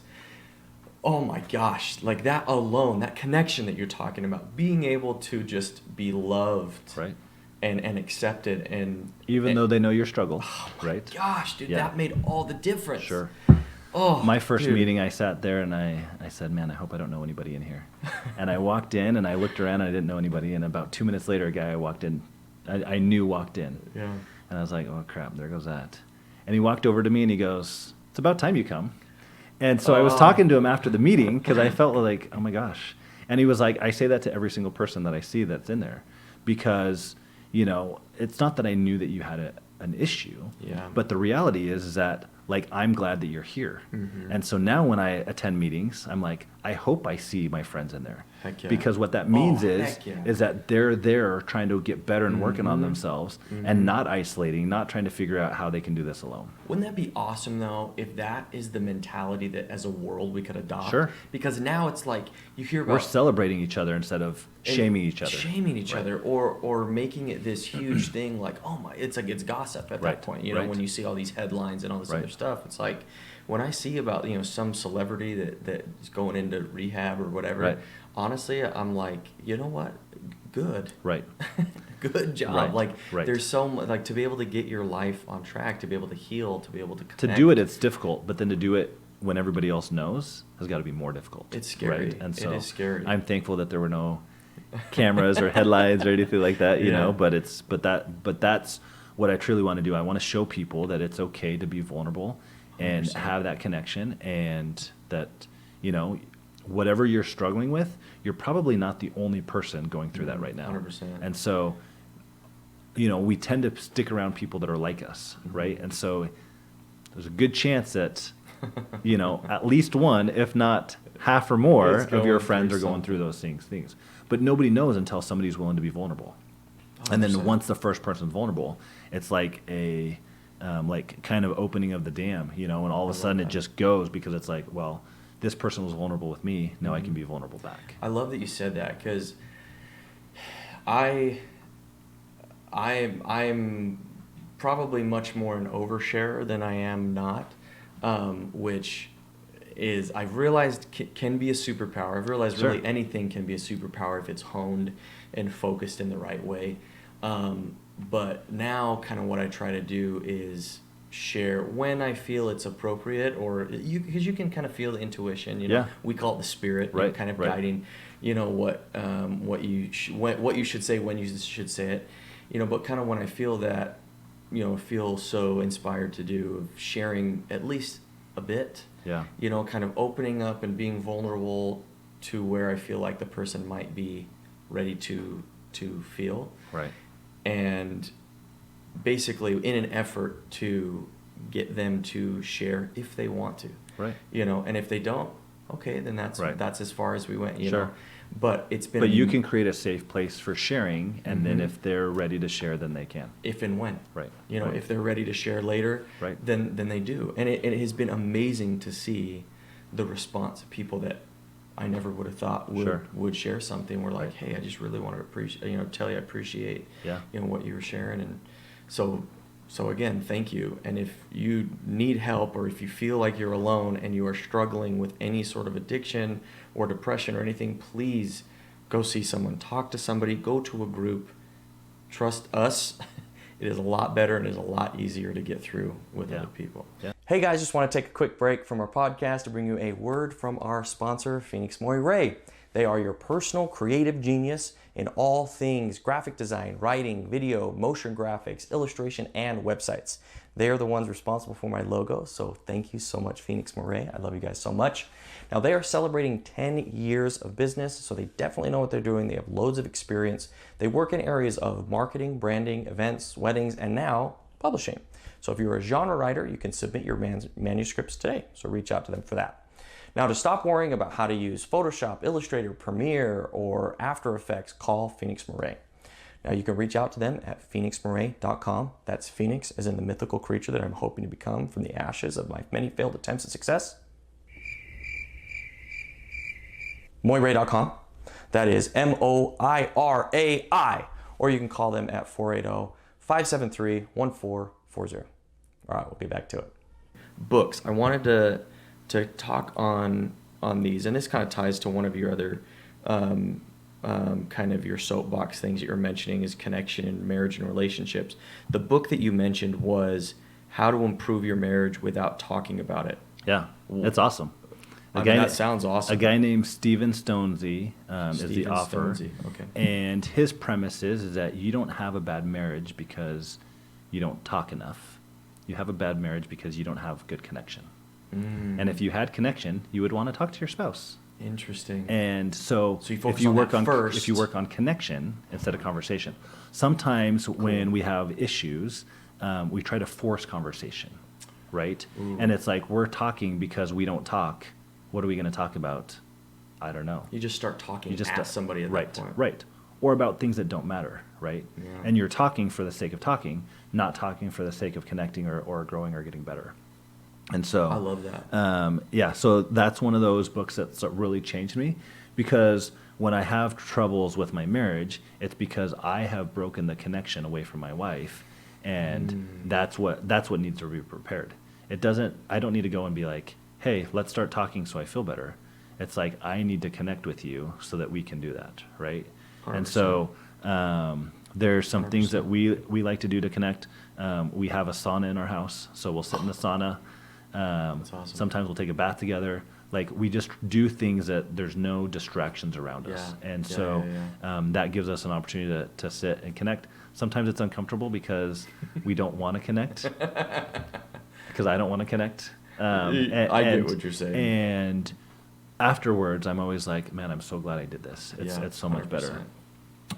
oh my gosh, like that alone, that connection that you're talking about, being able to just be loved. Right. And accepted, and even though they know your struggle, oh my gosh, dude, that made all the difference. Sure. Oh, my first dude. meeting, I sat there and I said, man, I hope I don't know anybody in here. And I walked in and I looked around and I didn't know anybody. And about 2 minutes later, a guy I knew walked in. Yeah. And I was like, oh, crap, there goes that. And he walked over to me and he goes, it's about time you come. And so I was talking to him after the meeting because I felt like, oh, my gosh. And he was like, I say that to every single person that I see that's in there because, it's not that I knew that you had an issue. Yeah. But the reality is that, like, I'm glad that you're here. Mm-hmm. And so now when I attend meetings, I'm like, I hope I see my friends in there. Heck yeah. Because what that means heck yeah. is that they're there trying to get better and working on themselves and not isolating, not trying to figure out how they can do this alone. Wouldn't that be awesome, though, if that is the mentality that as a world we could adopt? Sure. Because now it's like you hear about... We're celebrating each other instead of shaming each other. Shaming each other or making it this huge thing like, oh my, it's like it's gossip at that point. When you see all these headlines and all this other stuff, it's like when I see about, some celebrity that is going into rehab or whatever, honestly, I'm like, you know what? Good. Right. Good job. Right. There's so much, like, to be able to get your life on track, to be able to heal, to be able to connect. To do it's difficult, but then to do it when everybody else knows has got to be more difficult. It's scary. Right? And so it is scary. I'm thankful that there were no cameras or headlines or anything like that, but that's what I truly want to do. I want to show people that it's okay to be vulnerable and 100%. have that connection, and that, whatever you're struggling with, you're probably not the only person going through that right now. 100%. And so, we tend to stick around people that are like us, right? And so there's a good chance that, at least one, if not half or more of your friends are going through those things. But nobody knows until somebody's willing to be vulnerable. 100%. And then once the first person's vulnerable, it's like a kind of opening of the dam, and all of a sudden it just goes, because it's like, well, this person was vulnerable with me, now I can be vulnerable back. I love that you said that, because I'm probably much more an oversharer than I am not, which is, I've realized can be a superpower. I've realized really anything can be a superpower if it's honed and focused in the right way. But now kind of what I try to do is share when I feel it's appropriate, or because you can kind of feel the intuition, we call it the spirit, kind of guiding, what you should say, when you should say it, but kind of when I feel that, feel so inspired to do, of sharing at least a bit, kind of opening up and being vulnerable to where I feel like the person might be ready to feel. Right. And basically in an effort to get them to share if they want to. Right. And if they don't, okay, then that's as far as we went, you know. But it's been... But you can create a safe place for sharing, and then if they're ready to share, then they can. If and when. Right. If they're ready to share later, then they do. And it has been amazing to see the response of people that I never would have thought would share something. We're like, hey, I just really want to appreciate, tell you I appreciate, what you were sharing. And so again, thank you. And if you need help, or if you feel like you're alone and you are struggling with any sort of addiction or depression or anything, please go see someone, talk to somebody, go to a group. Trust us. It is a lot better and is a lot easier to get through with other people. Yeah. Hey guys, just want to take a quick break from our podcast to bring you a word from our sponsor, Phoenix Moray. They are your personal creative genius in all things graphic design, writing, video, motion graphics, illustration, and websites. They are the ones responsible for my logo, so thank you so much, Phoenix Moray. I love you guys so much. Now, they are celebrating 10 years of business, so they definitely know what they're doing. They have loads of experience. They work in areas of marketing, branding, events, weddings, and now publishing. So if you're a genre writer, you can submit your manuscripts today, so reach out to them for that. Now, to stop worrying about how to use Photoshop, Illustrator, Premiere, or After Effects, call Phoenix Moray. Now, you can reach out to them at phoenixmoray.com. That's Phoenix, as in the mythical creature that I'm hoping to become from the ashes of my many failed attempts at success. Moiray.com. That is Moirai. Or you can call them at 480-573-1440. All right, we'll be back to it. Books. I wanted to talk on these, and this kind of ties to one of your other kind of your soapbox things that you're mentioning, is connection in marriage and relationships. The book that you mentioned was How to Improve Your Marriage Without Talking About It. Yeah, it's awesome. That sounds awesome. A guy named Stephen Stonesy is the author. Stonesy. Okay. And his premise is that you don't have a bad marriage because you don't talk enough. You have a bad marriage because you don't have good connection. And if you had connection, you would want to talk to your spouse. Interesting. And so you focus if you on work that on first. if you work on connection instead of conversation, sometimes when we have issues, we try to force conversation, right? Ooh. And it's like we're talking because we don't talk. What are we going to talk about? I don't know. You just start talking at somebody at right, that point. Right. Or about things that don't matter, right? Yeah. And you're talking for the sake of talking, not talking for the sake of connecting or growing or getting better. And so I love that. yeah, so that's one of those books that's really changed me, because when I have troubles with my marriage, it's because I have broken the connection away from my wife, and that's what needs to be prepared. I don't need to go and be like, hey, let's start talking so I feel better. It's like I need to connect with you so that we can do that, right? 100%. And so there's some things that we like to do to connect. We have a sauna in our house, so we'll sit in the sauna. That's awesome. Sometimes we'll take a bath together. Like, we just do things that there's no distractions around us. Yeah. And Yeah, so yeah. that gives us an opportunity to sit and connect. Sometimes it's uncomfortable because we don't want to connect, because I don't want to connect. I get what you're saying. And afterwards, I'm always like, man, I'm so glad I did this. It's so much 100%.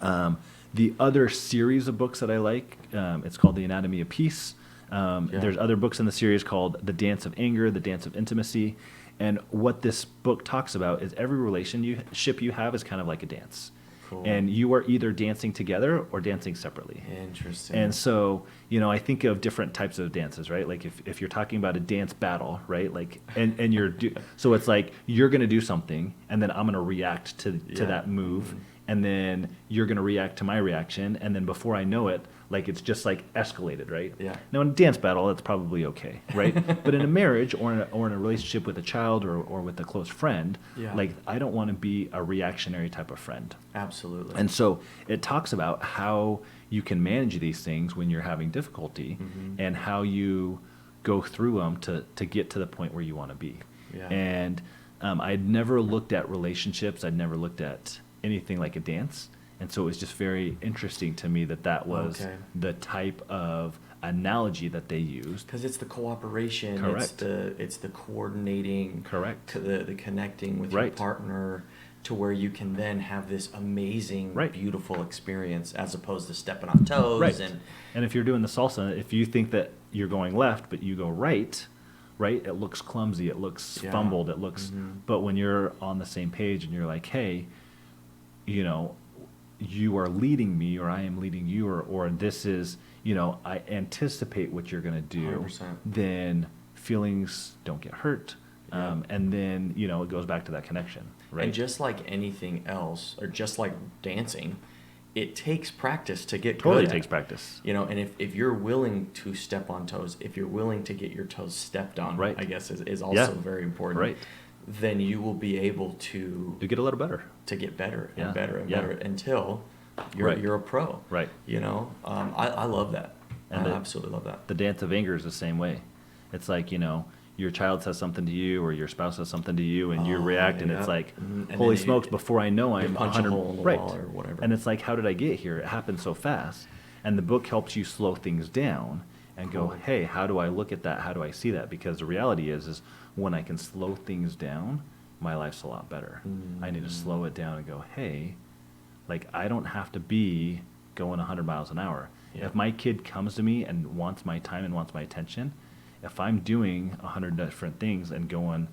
better. The other series of books that I like, it's called The Anatomy of Peace. There's other books in the series called The Dance of Anger, The Dance of Intimacy. And what this book talks about is every relationship you have is kind of like a dance. Cool. And you are either dancing together or dancing separately. Interesting. And so, I think of different types of dances, right? Like if you're talking about a dance battle, right? Like, and so it's like you're going to do something, and then I'm going to react to that move, and then you're going to react to my reaction, and then before I know it, like, it's just like escalated, right? Yeah. Now in a dance battle, that's probably okay, right? But in a marriage or in a relationship with a child or with a close friend, like, I don't want to be a reactionary type of friend. Absolutely. And so it talks about how you can manage these things when you're having difficulty, and how you go through them to get to the point where you want to be. Yeah. And I'd never looked at relationships. I'd never looked at anything like a dance. And so it was just very interesting to me that was the type of analogy that they used. Because it's the cooperation. Correct. It's the coordinating. Correct. The connecting with your partner, to where you can then have this amazing, beautiful experience, as opposed to stepping on toes. Right. And if you're doing the salsa, if you think that you're going left but you go right, it looks clumsy, it looks fumbled, it looks. But when you're on the same page and you're like, hey, you are leading me, or I am leading you, or this is, I anticipate what you're going to do, 100%. then feelings don't get hurt. And then, it goes back to that connection, right? And just like anything else, or just like dancing, it takes practice to get good. Totally takes practice. And if you're willing to step on toes, if you're willing to get your toes stepped on, I guess is also very important. Right. Then you will be able to get a little better. To get better and Yeah. better and Yeah. better until you're a pro. Right. I love that. And I absolutely love that. The dance of anger is the same way. It's like, your child says something to you, or your spouse says something to you, and you react, and it's like, And holy then smokes, before I know I'm punch 100, a hole in the right. wall or whatever. And it's like, how did I get here? It happened so fast. And the book helps you slow things down and go, hey, how do I look at that? How do I see that? Because the reality is when I can slow things down, my life's a lot better. I need to slow it down and go, hey, like, I don't have to be going 100 miles an hour. If my kid comes to me and wants my time and wants my attention, if I'm doing 100 different things and going,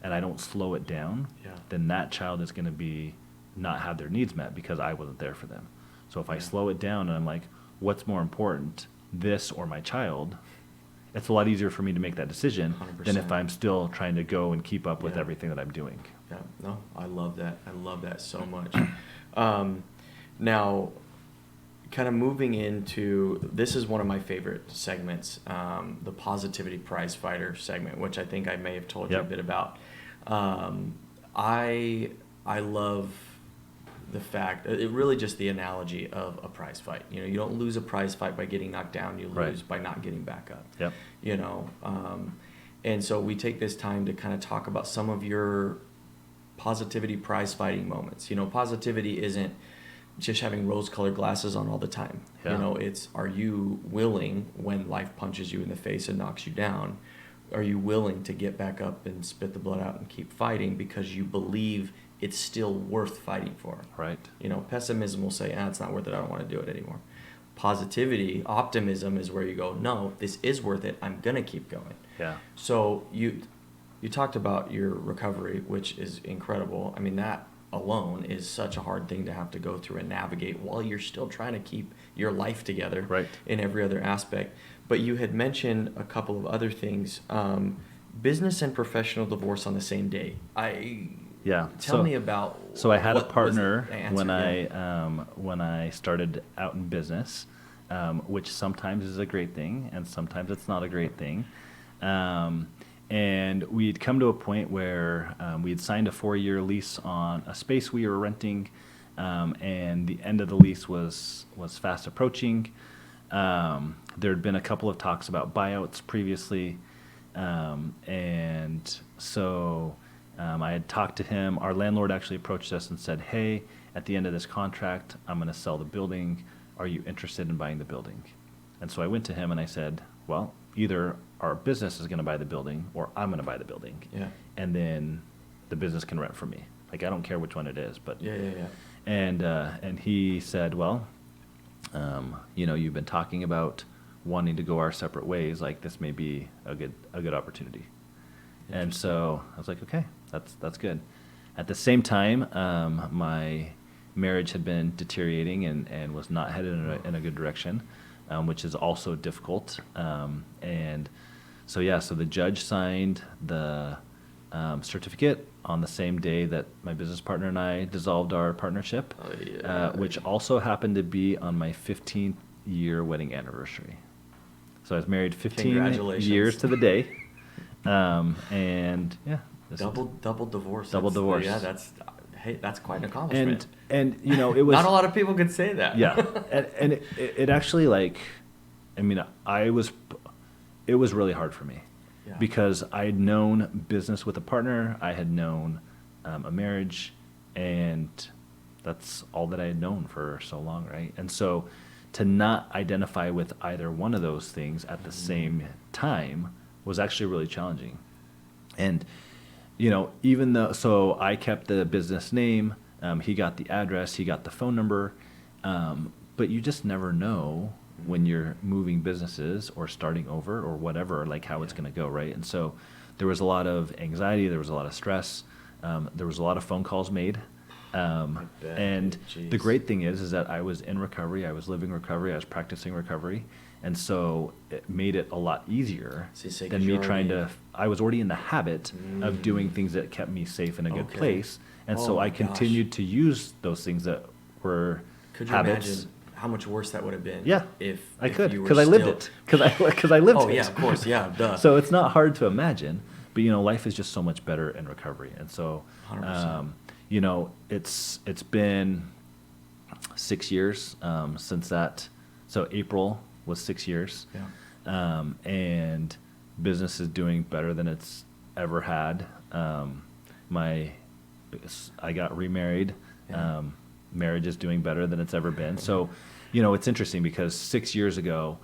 and I don't slow it down, then that child is going to be not have their needs met because I wasn't there for them. So if I slow it down and I'm like, what's more important, this or my child? It's a lot easier for me to make that decision 100%. than if I'm still trying to go and keep up with everything that I'm doing. Yeah, no, I love that. I love that so much. Now, kind of moving into, this is one of my favorite segments, the Positivity Prize Fighter segment, which I think I may have told you a bit about. I love the fact, it really just the analogy of a prize fight. You don't lose a prize fight by getting knocked down, you lose by not getting back up. Yep. And so we take this time to kind of talk about some of your positivity prize fighting moments. You know, positivity isn't just having rose-colored glasses on all the time. Yeah. You know, it's, are you willing, when life punches you in the face and knocks you down, are you willing to get back up and spit the blood out and keep fighting because you believe it's still worth fighting for? Right. You know, pessimism will say, it's not worth it, I don't want to do it anymore. Positivity, optimism is where you go, no, this is worth it, I'm going to keep going. Yeah. So you talked about your recovery, which is incredible. I mean, that alone is such a hard thing to have to go through and navigate while you're still trying to keep your life together, right, in every other aspect. But you had mentioned a couple of other things, business and professional divorce on the same day. Tell me about. So I had a partner answer, when I started out in business, which sometimes is a great thing and sometimes it's not a great thing. And we'd come to a point where we had signed a 4-year lease on a space we were renting, and the end of the lease was fast approaching. There had been a couple of talks about buyouts previously, and so I had talked to him. Our landlord actually approached us and said, hey, at the end of this contract, I'm going to sell the building. Are you interested in buying the building? And so I went to him and I said, well, either our business is going to buy the building or I'm going to buy the building. Yeah. And then the business can rent from me. Like, I don't care which one it is, but. Yeah. And he said, well, you've been talking about wanting to go our separate ways. Like, this may be a good opportunity. And so I was like, okay, that's good. At the same time, my marriage had been deteriorating and was not headed in a good direction, which is also difficult. And so the judge signed the certificate on the same day that my business partner and I dissolved our partnership, which also happened to be on my 15th year wedding anniversary. So I was married 15 years to the day. And yeah. Double divorce. Double divorce. Yeah, that's quite an accomplishment. And it was not a lot of people could say that. Yeah. And it actually, it was really hard for me. Yeah. Because I had known business with a partner, I had known a marriage, and that's all that I had known for so long, right? And so to not identify with either one of those things at the same time was actually really challenging. And, even though, so I kept the business name, he got the address, he got the phone number, but you just never know when you're moving businesses or starting over or whatever, like how it's going to go, right? And so there was a lot of anxiety, there was a lot of stress, there was a lot of phone calls made. And the great thing is that I was in recovery, I was living recovery, I was practicing recovery. And so it made it a lot easier than me trying to, I was already in the habit of doing things that kept me safe in a good place. And so I continued to use those things that were Could you habits. Imagine how much worse that would have been? Yeah, if I could, because I lived it. Because I lived it. Oh yeah, of course, yeah, duh. So it's not hard to imagine, but life is just so much better in recovery. And so, 100%. It's been 6 years since that. So April was 6 years. Yeah. And business is doing better than it's ever had. I got remarried. Yeah. Marriage is doing better than it's ever been. So, it's interesting because 6 years ago,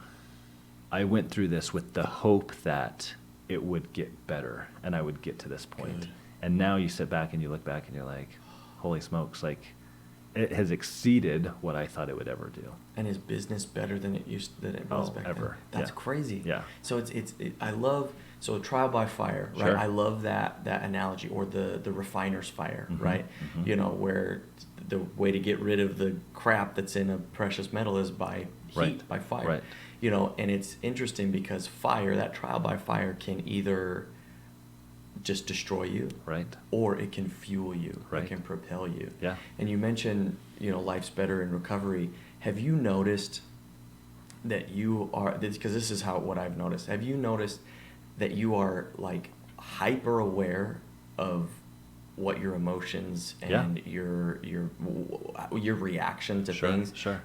I went through this with the hope that it would get better and I would get to this point. Good. And now you sit back and you look back and you're like, holy smokes, like it has exceeded what I thought it would ever do. And is business better than it was back ever. then? That's crazy. Yeah. So I love trial by fire, right? Sure. I love that analogy, or the refiner's fire, right? Mm-hmm. Where the way to get rid of the crap that's in a precious metal is by heat, by fire. Right. And it's interesting because fire, that trial by fire, can either just destroy you, right, or it can fuel you, right, it can propel you. Yeah. And you mentioned, life's better in recovery. Have you noticed that you are, because this is what I've noticed, have you noticed that you are like hyper aware of what your emotions and your reaction to things sure.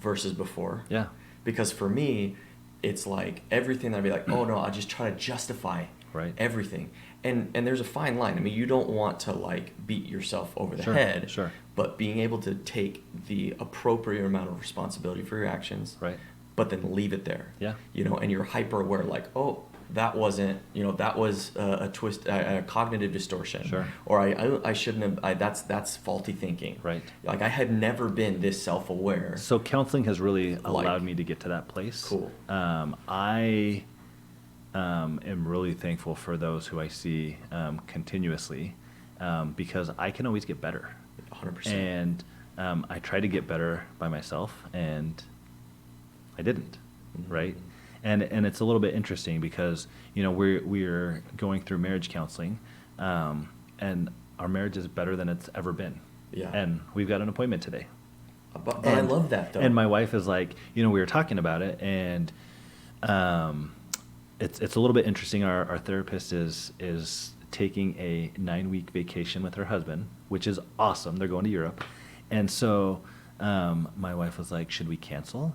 versus before? Yeah. Because for me, it's like everything I'd be like, oh no, I'll just try to justify Right. everything. And there's a fine line. I mean, you don't want to like beat yourself over the head, Sure. but being able to take the appropriate amount of responsibility for your actions, Right. but then leave it there. Yeah. You know, and you're hyper aware, like, oh, that wasn't, you know, that was a twist, a cognitive distortion. Sure. Or I shouldn't have, that's faulty thinking. Right. Like I had never been this self-aware. So counseling has really allowed Like- me to get to that place. Cool. I am really thankful for those who I see continuously because I can always get better. 100%. And I tried to get better by myself, and I didn't, right? And it's a little bit interesting because, you know, we're going through marriage counseling, and our marriage is better than it's ever been. Yeah. And we've got an appointment today. But I love that though. And my wife is like, you know, we were talking about it, and it's a little bit interesting. Our therapist is taking a 9-week vacation with her husband, which is awesome. They're going to Europe. And so my wife was like, should we cancel?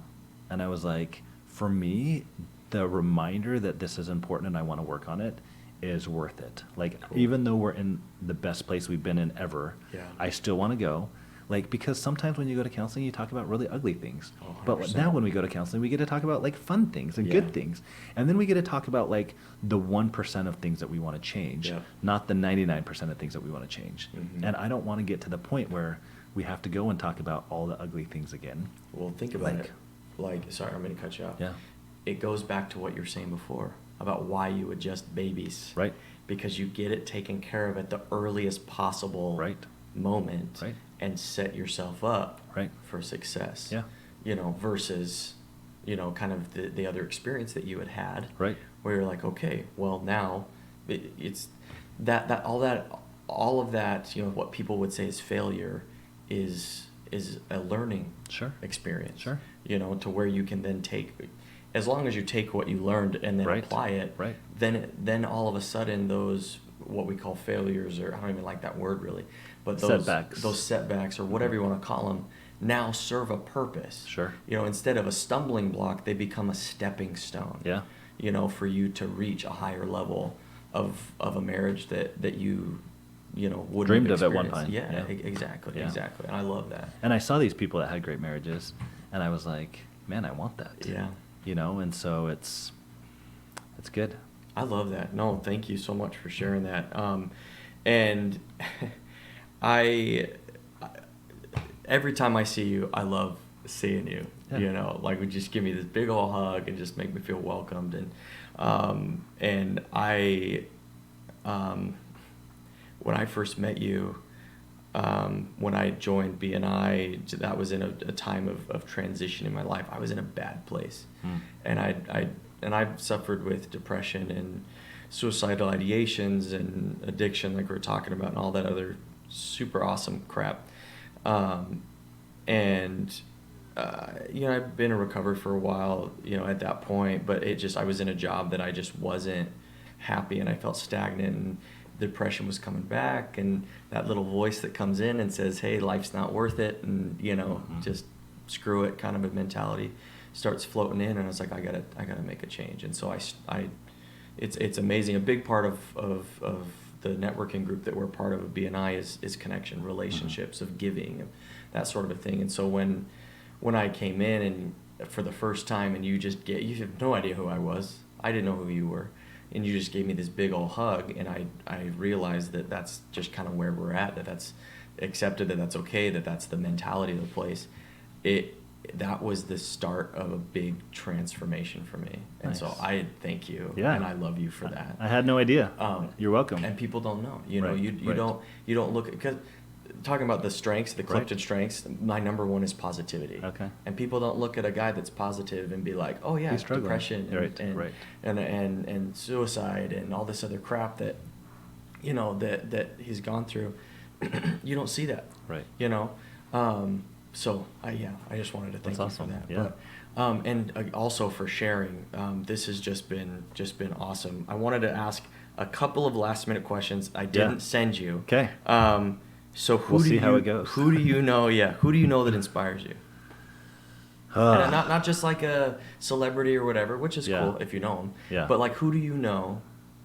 And I was like, for me, the reminder that this is important and I want to work on it is worth it. Like, Cool. even though we're in the best place we've been in ever, Yeah. I still want to go. Like, because sometimes when you go to counseling, you talk about really ugly things. Oh, But 100%. now when we go to counseling, we get to talk about like fun things and Yeah. good things. And then we get to talk about like the 1% of things that we want to change, Yeah. not the 99% of things that we want to change. Mhm. And I don't want to get to the point where we have to go and talk about all the ugly things again. Well, think about Like- it. Like, sorry, I'm going to cut you off. Yeah. It goes back to what you were saying before about why you adjust babies. Right. Because you get it taken care of at the earliest possible Right. moment Right. and set yourself up Right. for success. Yeah. You know, versus, you know, kind of the other experience that you had. Right. Where you're like, okay, well now it's all of that, you know, what people would say is failure is a learning Sure. experience. Sure. You know, to where you can then take, as long as you take what you learned and then Right. apply it, Right. then all of a sudden those, what we call failures, or I don't even like that word really, but those setbacks or whatever you want to call them, now serve a purpose. Sure. You know, instead of a stumbling block, they become a stepping stone. Yeah. You know, for you to reach a higher level of a marriage that you know, wouldn't Dreamed have of at one experienced. time. Yeah, Yeah. exactly, Yeah. exactly. And I love that. And I saw these people that had great marriages, and I was like, man, I want that. Yeah. You know, and so it's good. I love that. No, thank you so much for sharing that. And every time I see you, I love seeing you. Yeah. You know, like would just give me this big old hug and just make me feel welcomed. And I, when I first met you, when I joined BNI, that was in a time of transition in my life. I was in a bad place, and I've suffered with depression and suicidal ideations and addiction, like we were talking about, and all that other super awesome crap. You know, I've been in recovery for a while, you know, at that point, but I was in a job that I just wasn't happy, and I felt stagnant, and depression was coming back, and that little voice that comes in and says, hey, life's not worth it, and, you know, just screw it kind of a mentality starts floating in, and I was like, I gotta make a change. And so it's amazing. A big part of the networking group that we're part of BNI is connection, relationships, of giving, and that sort of a thing. And so when I came in and for the first time, and you have no idea who I was, I didn't know who you were, and you just gave me this big old hug, and I realized that that's just kind of where we're at, that's accepted, that's okay, that's the mentality of the place. That was the start of a big transformation for me. And Nice. so I thank you, Yeah. and I love you for that. I had no idea. You're welcome. And people don't know. You know, Right, you right. don't look, because talking about the strengths, the Right. Clifton strengths, my number one is positivity. Okay. And people don't look at a guy that's positive and be like, oh yeah, He's struggling. depression and, Right. and suicide and all this other crap that, you know, that he's gone through. You don't see that. Right. You know? So I just wanted to thank That's you awesome. for that. Yeah. But, and also for sharing. This has just been awesome. I wanted to ask a couple of last minute questions I didn't send you. Okay. So We'll see how it goes. Who do you know? Yeah. Who do you know that inspires you? And not just like a celebrity or whatever, which is Yeah. cool if you know them. Yeah. But like, who do you know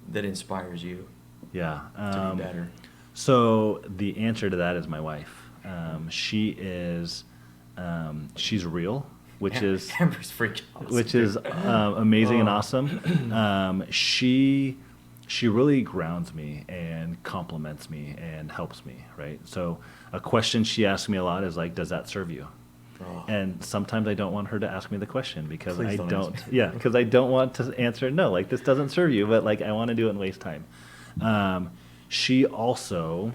that inspires you Yeah. to be better? So the answer to that is my wife. She is, she's real, which is Amber's freaking awesome. which is amazing and awesome. She really grounds me and compliments me and helps me, right? So a question she asks me a lot is like, "Does that serve you?" Oh. And sometimes I don't want her to ask me the question because Please I don't don't, answer. yeah, because I don't want to answer no, like this doesn't serve you, but like I want to do it and waste time. She also,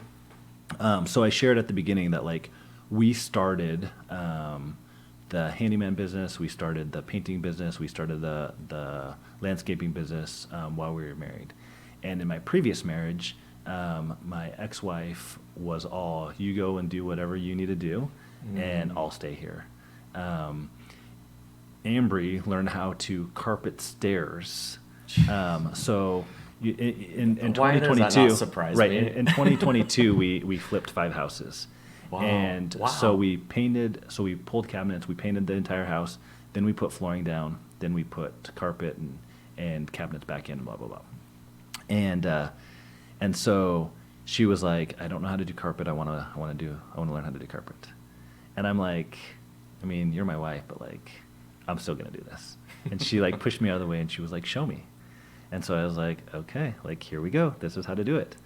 so I shared at the beginning that like we started the handyman business, we started the painting business, we started the landscaping business while we were married. And in my previous marriage, my ex-wife was all, you go and do whatever you need to do, and I'll stay here. Ambry learned how to carpet stairs. So in Why does 2022, that not surprise right? me? In 2022, we flipped 5 houses. Wow. And Wow. so we pulled cabinets, we painted the entire house, then we put flooring down, then we put carpet and cabinets back in, blah, blah, blah. And so she was like, I don't know how to do carpet. I want to learn how to do carpet. And I'm like, I mean, you're my wife, but like, I'm still going to do this. And she like pushed me out of the way and she was like, show me. And so I was like, okay, like, here we go. This is how to do it.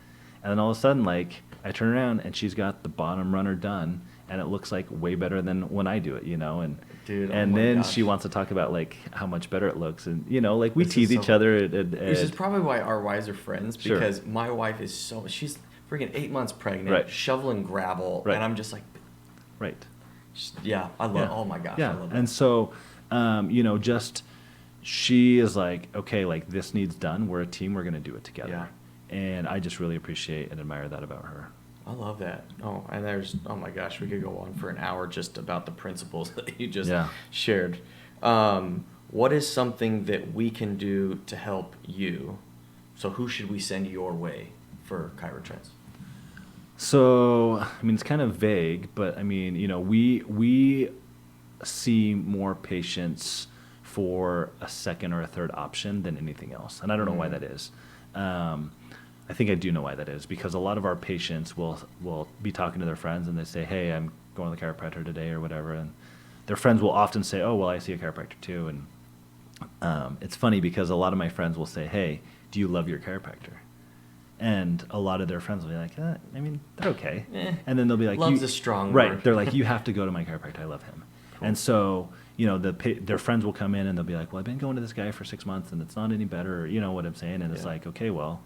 And then all of a sudden, like, I turn around and she's got the bottom runner done, and it looks like way better than when I do it, you know? And Dude, oh and my then gosh. she wants to talk about like how much better it looks, and you know, like we This is tease so- each other. Which is probably why our wives are friends, Sure. because my wife is she's freaking 8 months pregnant, Right. shoveling gravel, Right. and I'm just like, right. yeah, I love, Yeah. oh my gosh, Yeah. I love And that. so, you know, just she is like, okay, like this needs done. We're a team. We're going to do it together. Yeah. And I just really appreciate and admire that about her. I love that. Oh, and oh my gosh, we could go on for an hour just about the principles that you just Yeah. shared. What is something that we can do to help you? So who should we send your way for ChiroTrendz? So, I mean, it's kind of vague, but I mean, you know, we see more patients for a second or a third option than anything else. And I don't know why that is. I think I do know why that is, because a lot of our patients will be talking to their friends and they say, hey, I'm going to the chiropractor today or whatever. And their friends will often say, oh, well, I see a chiropractor too. And it's funny because a lot of my friends will say, hey, do you love your chiropractor? And a lot of their friends will be like, I mean, they're okay. And then they'll be like, Love's a strong right. word. They're like, you have to go to my chiropractor. I love him. Cool. And so, you know, their friends will come in and they'll be like, well, I've been going to this guy for 6 months and it's not any better. Or, you know what I'm saying? And it's Yeah. like, okay, well,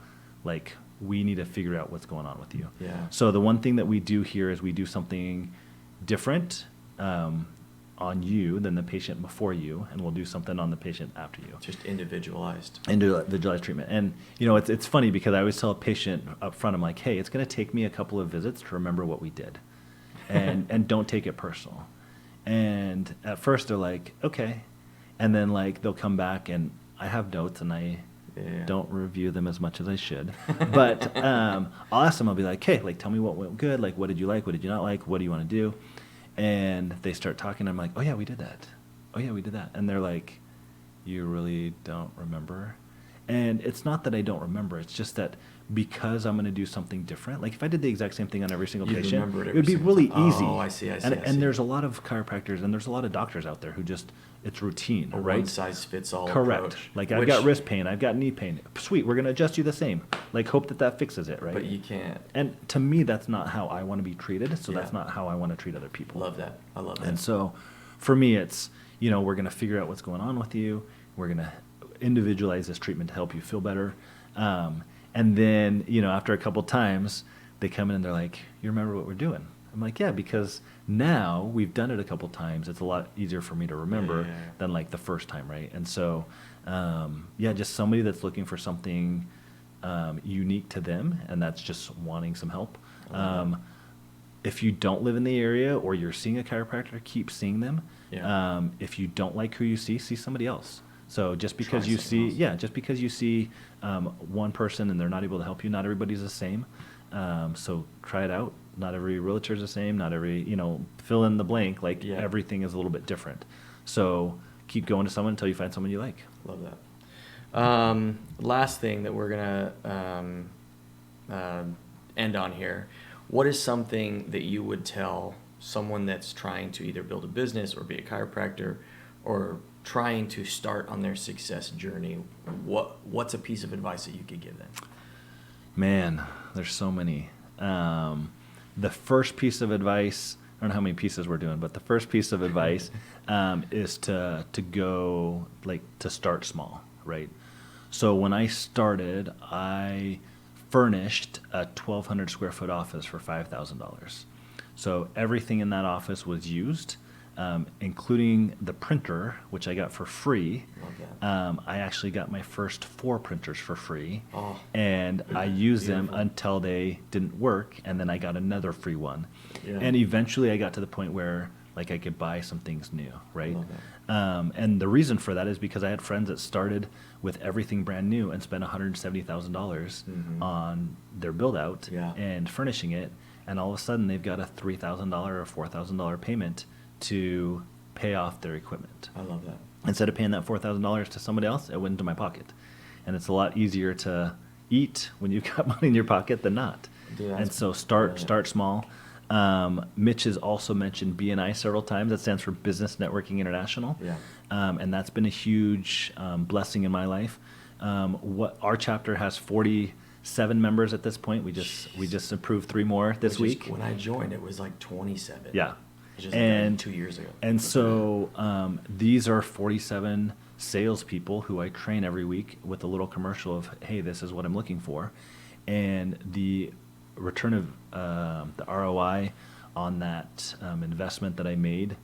like we need to figure out what's going on with you. Yeah. So the one thing that we do here is we do something different on you than the patient before you, and we'll do something on the patient after you. Just individualized. Individualized treatment. And, you know, it's funny because I always tell a patient up front, I'm like, hey, it's going to take me a couple of visits to remember what we did. And don't take it personal. And at first they're like, okay. And then like they'll come back and I have notes and I Yeah. don't review them as much as I should. But I'll ask them, I'll be like, hey, like tell me what went good. Like what did you like? What did you not like? What do you want to do? And they start talking. I'm like, oh yeah, we did that. Oh yeah, we did that. And they're like, you really don't remember? And it's not that I don't remember. It's just that because I'm going to do something different. Like if I did the exact same thing on every single You'd patient, remember it it every would be single really time. easy. Oh, I see. And there's a lot of chiropractors and there's a lot of doctors out there who just, it's routine, A right? one-size-fits-all Correct. approach. Like I've got wrist pain, I've got knee pain. Sweet, we're going to adjust you the same. Like hope that fixes it, right? But you can't. And to me, that's not how I want to be treated. So that's Yeah. not how I want to treat other people. Love that. I love that. And so for me, it's, you know, we're going to figure out what's going on with you. We're going to individualize this treatment to help you feel better. And then, you know, after a couple times, they come in and they're like, you remember what we're doing? I'm like, yeah, because now we've done it a couple times. It's a lot easier for me to remember Yeah. than like the first time, right? And so, yeah, just somebody that's looking for something unique to them, and that's just wanting some help. If you don't live in the area or you're seeing a chiropractor, keep seeing them. Yeah. If you don't like who you see somebody else. So just because Try you something see, else. yeah, just because you see one person and they're not able to help you, not everybody's the same. So try it out. Not every realtor is the same. Not every, you know, fill in the blank. Like Yeah. everything is a little bit different. So keep going to someone until you find someone you like. Love that. Last thing that we're gonna end on here. What is something that you would tell someone that's trying to either build a business or be a chiropractor or trying to start on their success journey? What's a piece of advice that you could give them? Man, there's so many. The first piece of advice, I don't know how many pieces we're doing, but the first piece of advice is to go, like, to start small, right? So when I started, I furnished a 1,200 square foot office for $5,000. So everything in that office was used, including the printer, which I got for free. Love that. I actually got my first 4 printers for free, Oh, and I used them beautiful. until they didn't work, and then I got another free one. Yeah. And eventually I got to the point where, like, I could buy some things new, right? Love And the reason for that is because I had friends that started with everything brand new and spent $170,000 on their build out Yeah. and furnishing it, and all of a sudden they've got a $3,000 or $4,000 payment to pay off their equipment. I love that. Instead of paying that $4,000 to somebody else, it went into my pocket. And it's a lot easier to eat when you've got money in your pocket than not. Dude, that's And so brilliant. start small. Mitch has also mentioned BNI several times. That stands for Business Networking International. Yeah. And that's been a huge blessing in my life. What our chapter has 47 members at this point. We just approved 3 more this Which is- week. when I joined, it was like 27. Yeah. Which is And- like 2 years ago. And so these are 47 salespeople who I train every week with a little commercial of, hey, this is what I'm looking for. And the return of the ROI on that investment that I made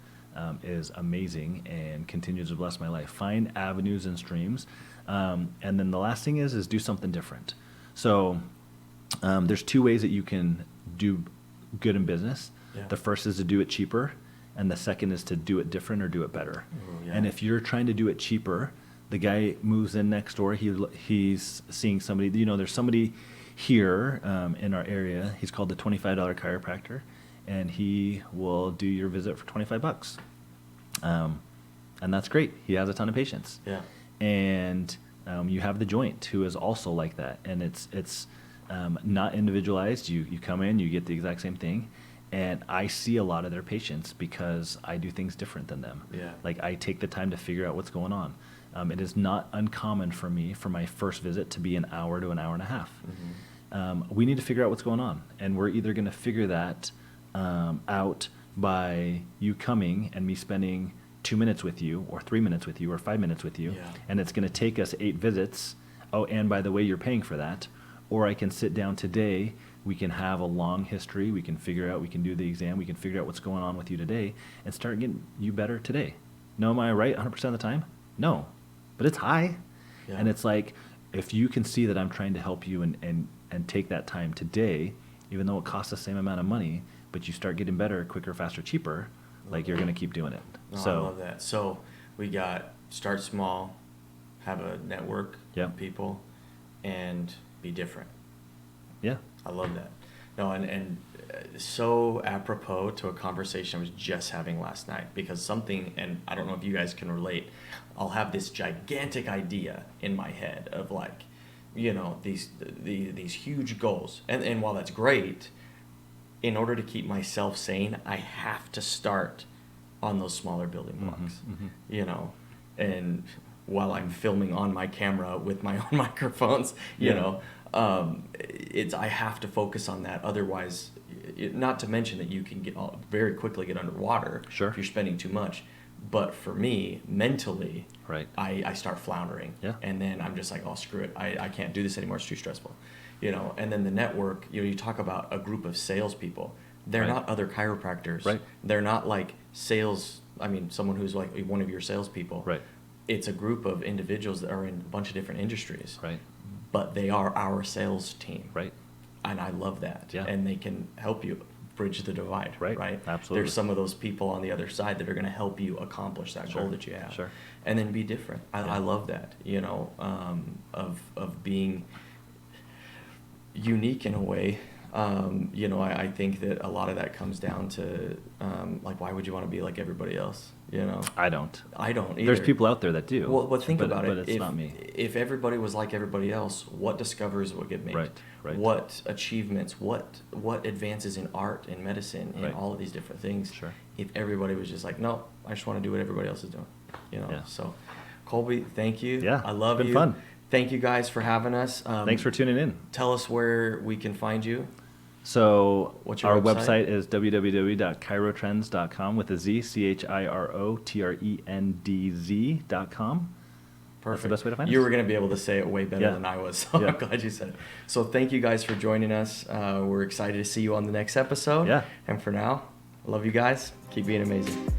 is amazing and continues to bless my life. Find avenues and streams. And then the last thing is do something different. So there's 2 ways that you can do good in business. Yeah. The first is to do it cheaper, and the second is to do it different or do it better. Ooh, yeah. And if you're trying to do it cheaper, the guy moves in next door. He's seeing somebody. There's somebody here in our area. He's called the $25 chiropractor, and he will do your visit for $25. And that's great. He has a ton of patients. Yeah. And you have the joint, who is also like that, and it's not individualized. You come in, you get the exact same thing. And I see a lot of their patients because I do things different than them. Yeah. Like, I take the time to figure out what's going on. It is not uncommon for me for my first visit to be an hour to an hour and a half. We need to figure out what's going on. And we're either going to figure that out by you coming and me spending 2 minutes with you or 3 minutes with you or 5 minutes with you. Yeah. And it's going to take us 8 visits. Oh, and by the way, you're paying for that. Or I can sit down today. We can have a long history. We can figure out, we can do the exam. We can figure out what's going on with you today and start getting you better today. No, am I right 100% of the time? No, but it's high. Yeah. And it's like, if you can see that I'm trying to help you and take that time today, even though it costs the same amount of money, but you start getting better, quicker, faster, cheaper, like, you're going to keep doing it. Oh, So I love that. So we got start small, have a network Yeah. of people, and be different. yeah, I love that. No, and so apropos to a conversation I was just having last night, because something, and I don't know if you guys can relate, I'll have this gigantic idea in my head of, like, these huge goals. And while that's great, in order to keep myself sane, I have to start on those smaller building blocks. And while I'm filming on my camera with my own microphones, I have to focus on that. Otherwise, not to mention that you can very quickly get underwater Sure. if you're spending too much. But for me, mentally, right. I start floundering. Yeah. And then I'm just like, oh, screw it. I can't do this anymore. It's too stressful. And then the network, you talk about a group of salespeople. They're Right. not other chiropractors. Right. They're not like someone who's like one of your salespeople. Right. It's a group of individuals that are in a bunch of different industries. Right. But they are our sales team. Right. And I love that. Yeah. And they can help you bridge the divide. Right. Right. Absolutely. There's some of those people on the other side that are going to help you accomplish that Sure. goal that you have. Sure. And then be different. Yeah. I love that. Of being unique in a way. You know, I think that a lot of that comes down to like, why would you want to be like everybody else? You know, I don't. I don't either. There's people out there that do. Well, think about it. But it's not me. If everybody was like everybody else, what discoveries would get made? Right. What achievements? What advances in art and medicine and all of these different things? Sure. If everybody was just like, no, I just want to do what everybody else is doing. You know. Yeah. So, Kolby, thank you. Yeah, I love it's you. been fun. Thank you guys for having us. Thanks for tuning in. Tell us where we can find you. So What's your our website? website is www.ChiroTrendz.com with a Z, ChiroTrendz.com. That's the best way to find us. You were going to be able to say it way better Yeah. than I was, so Yeah. I'm glad you said it. So thank you guys for joining us. We're excited to see you on the next episode. Yeah. And for now, I love you guys. Keep being amazing.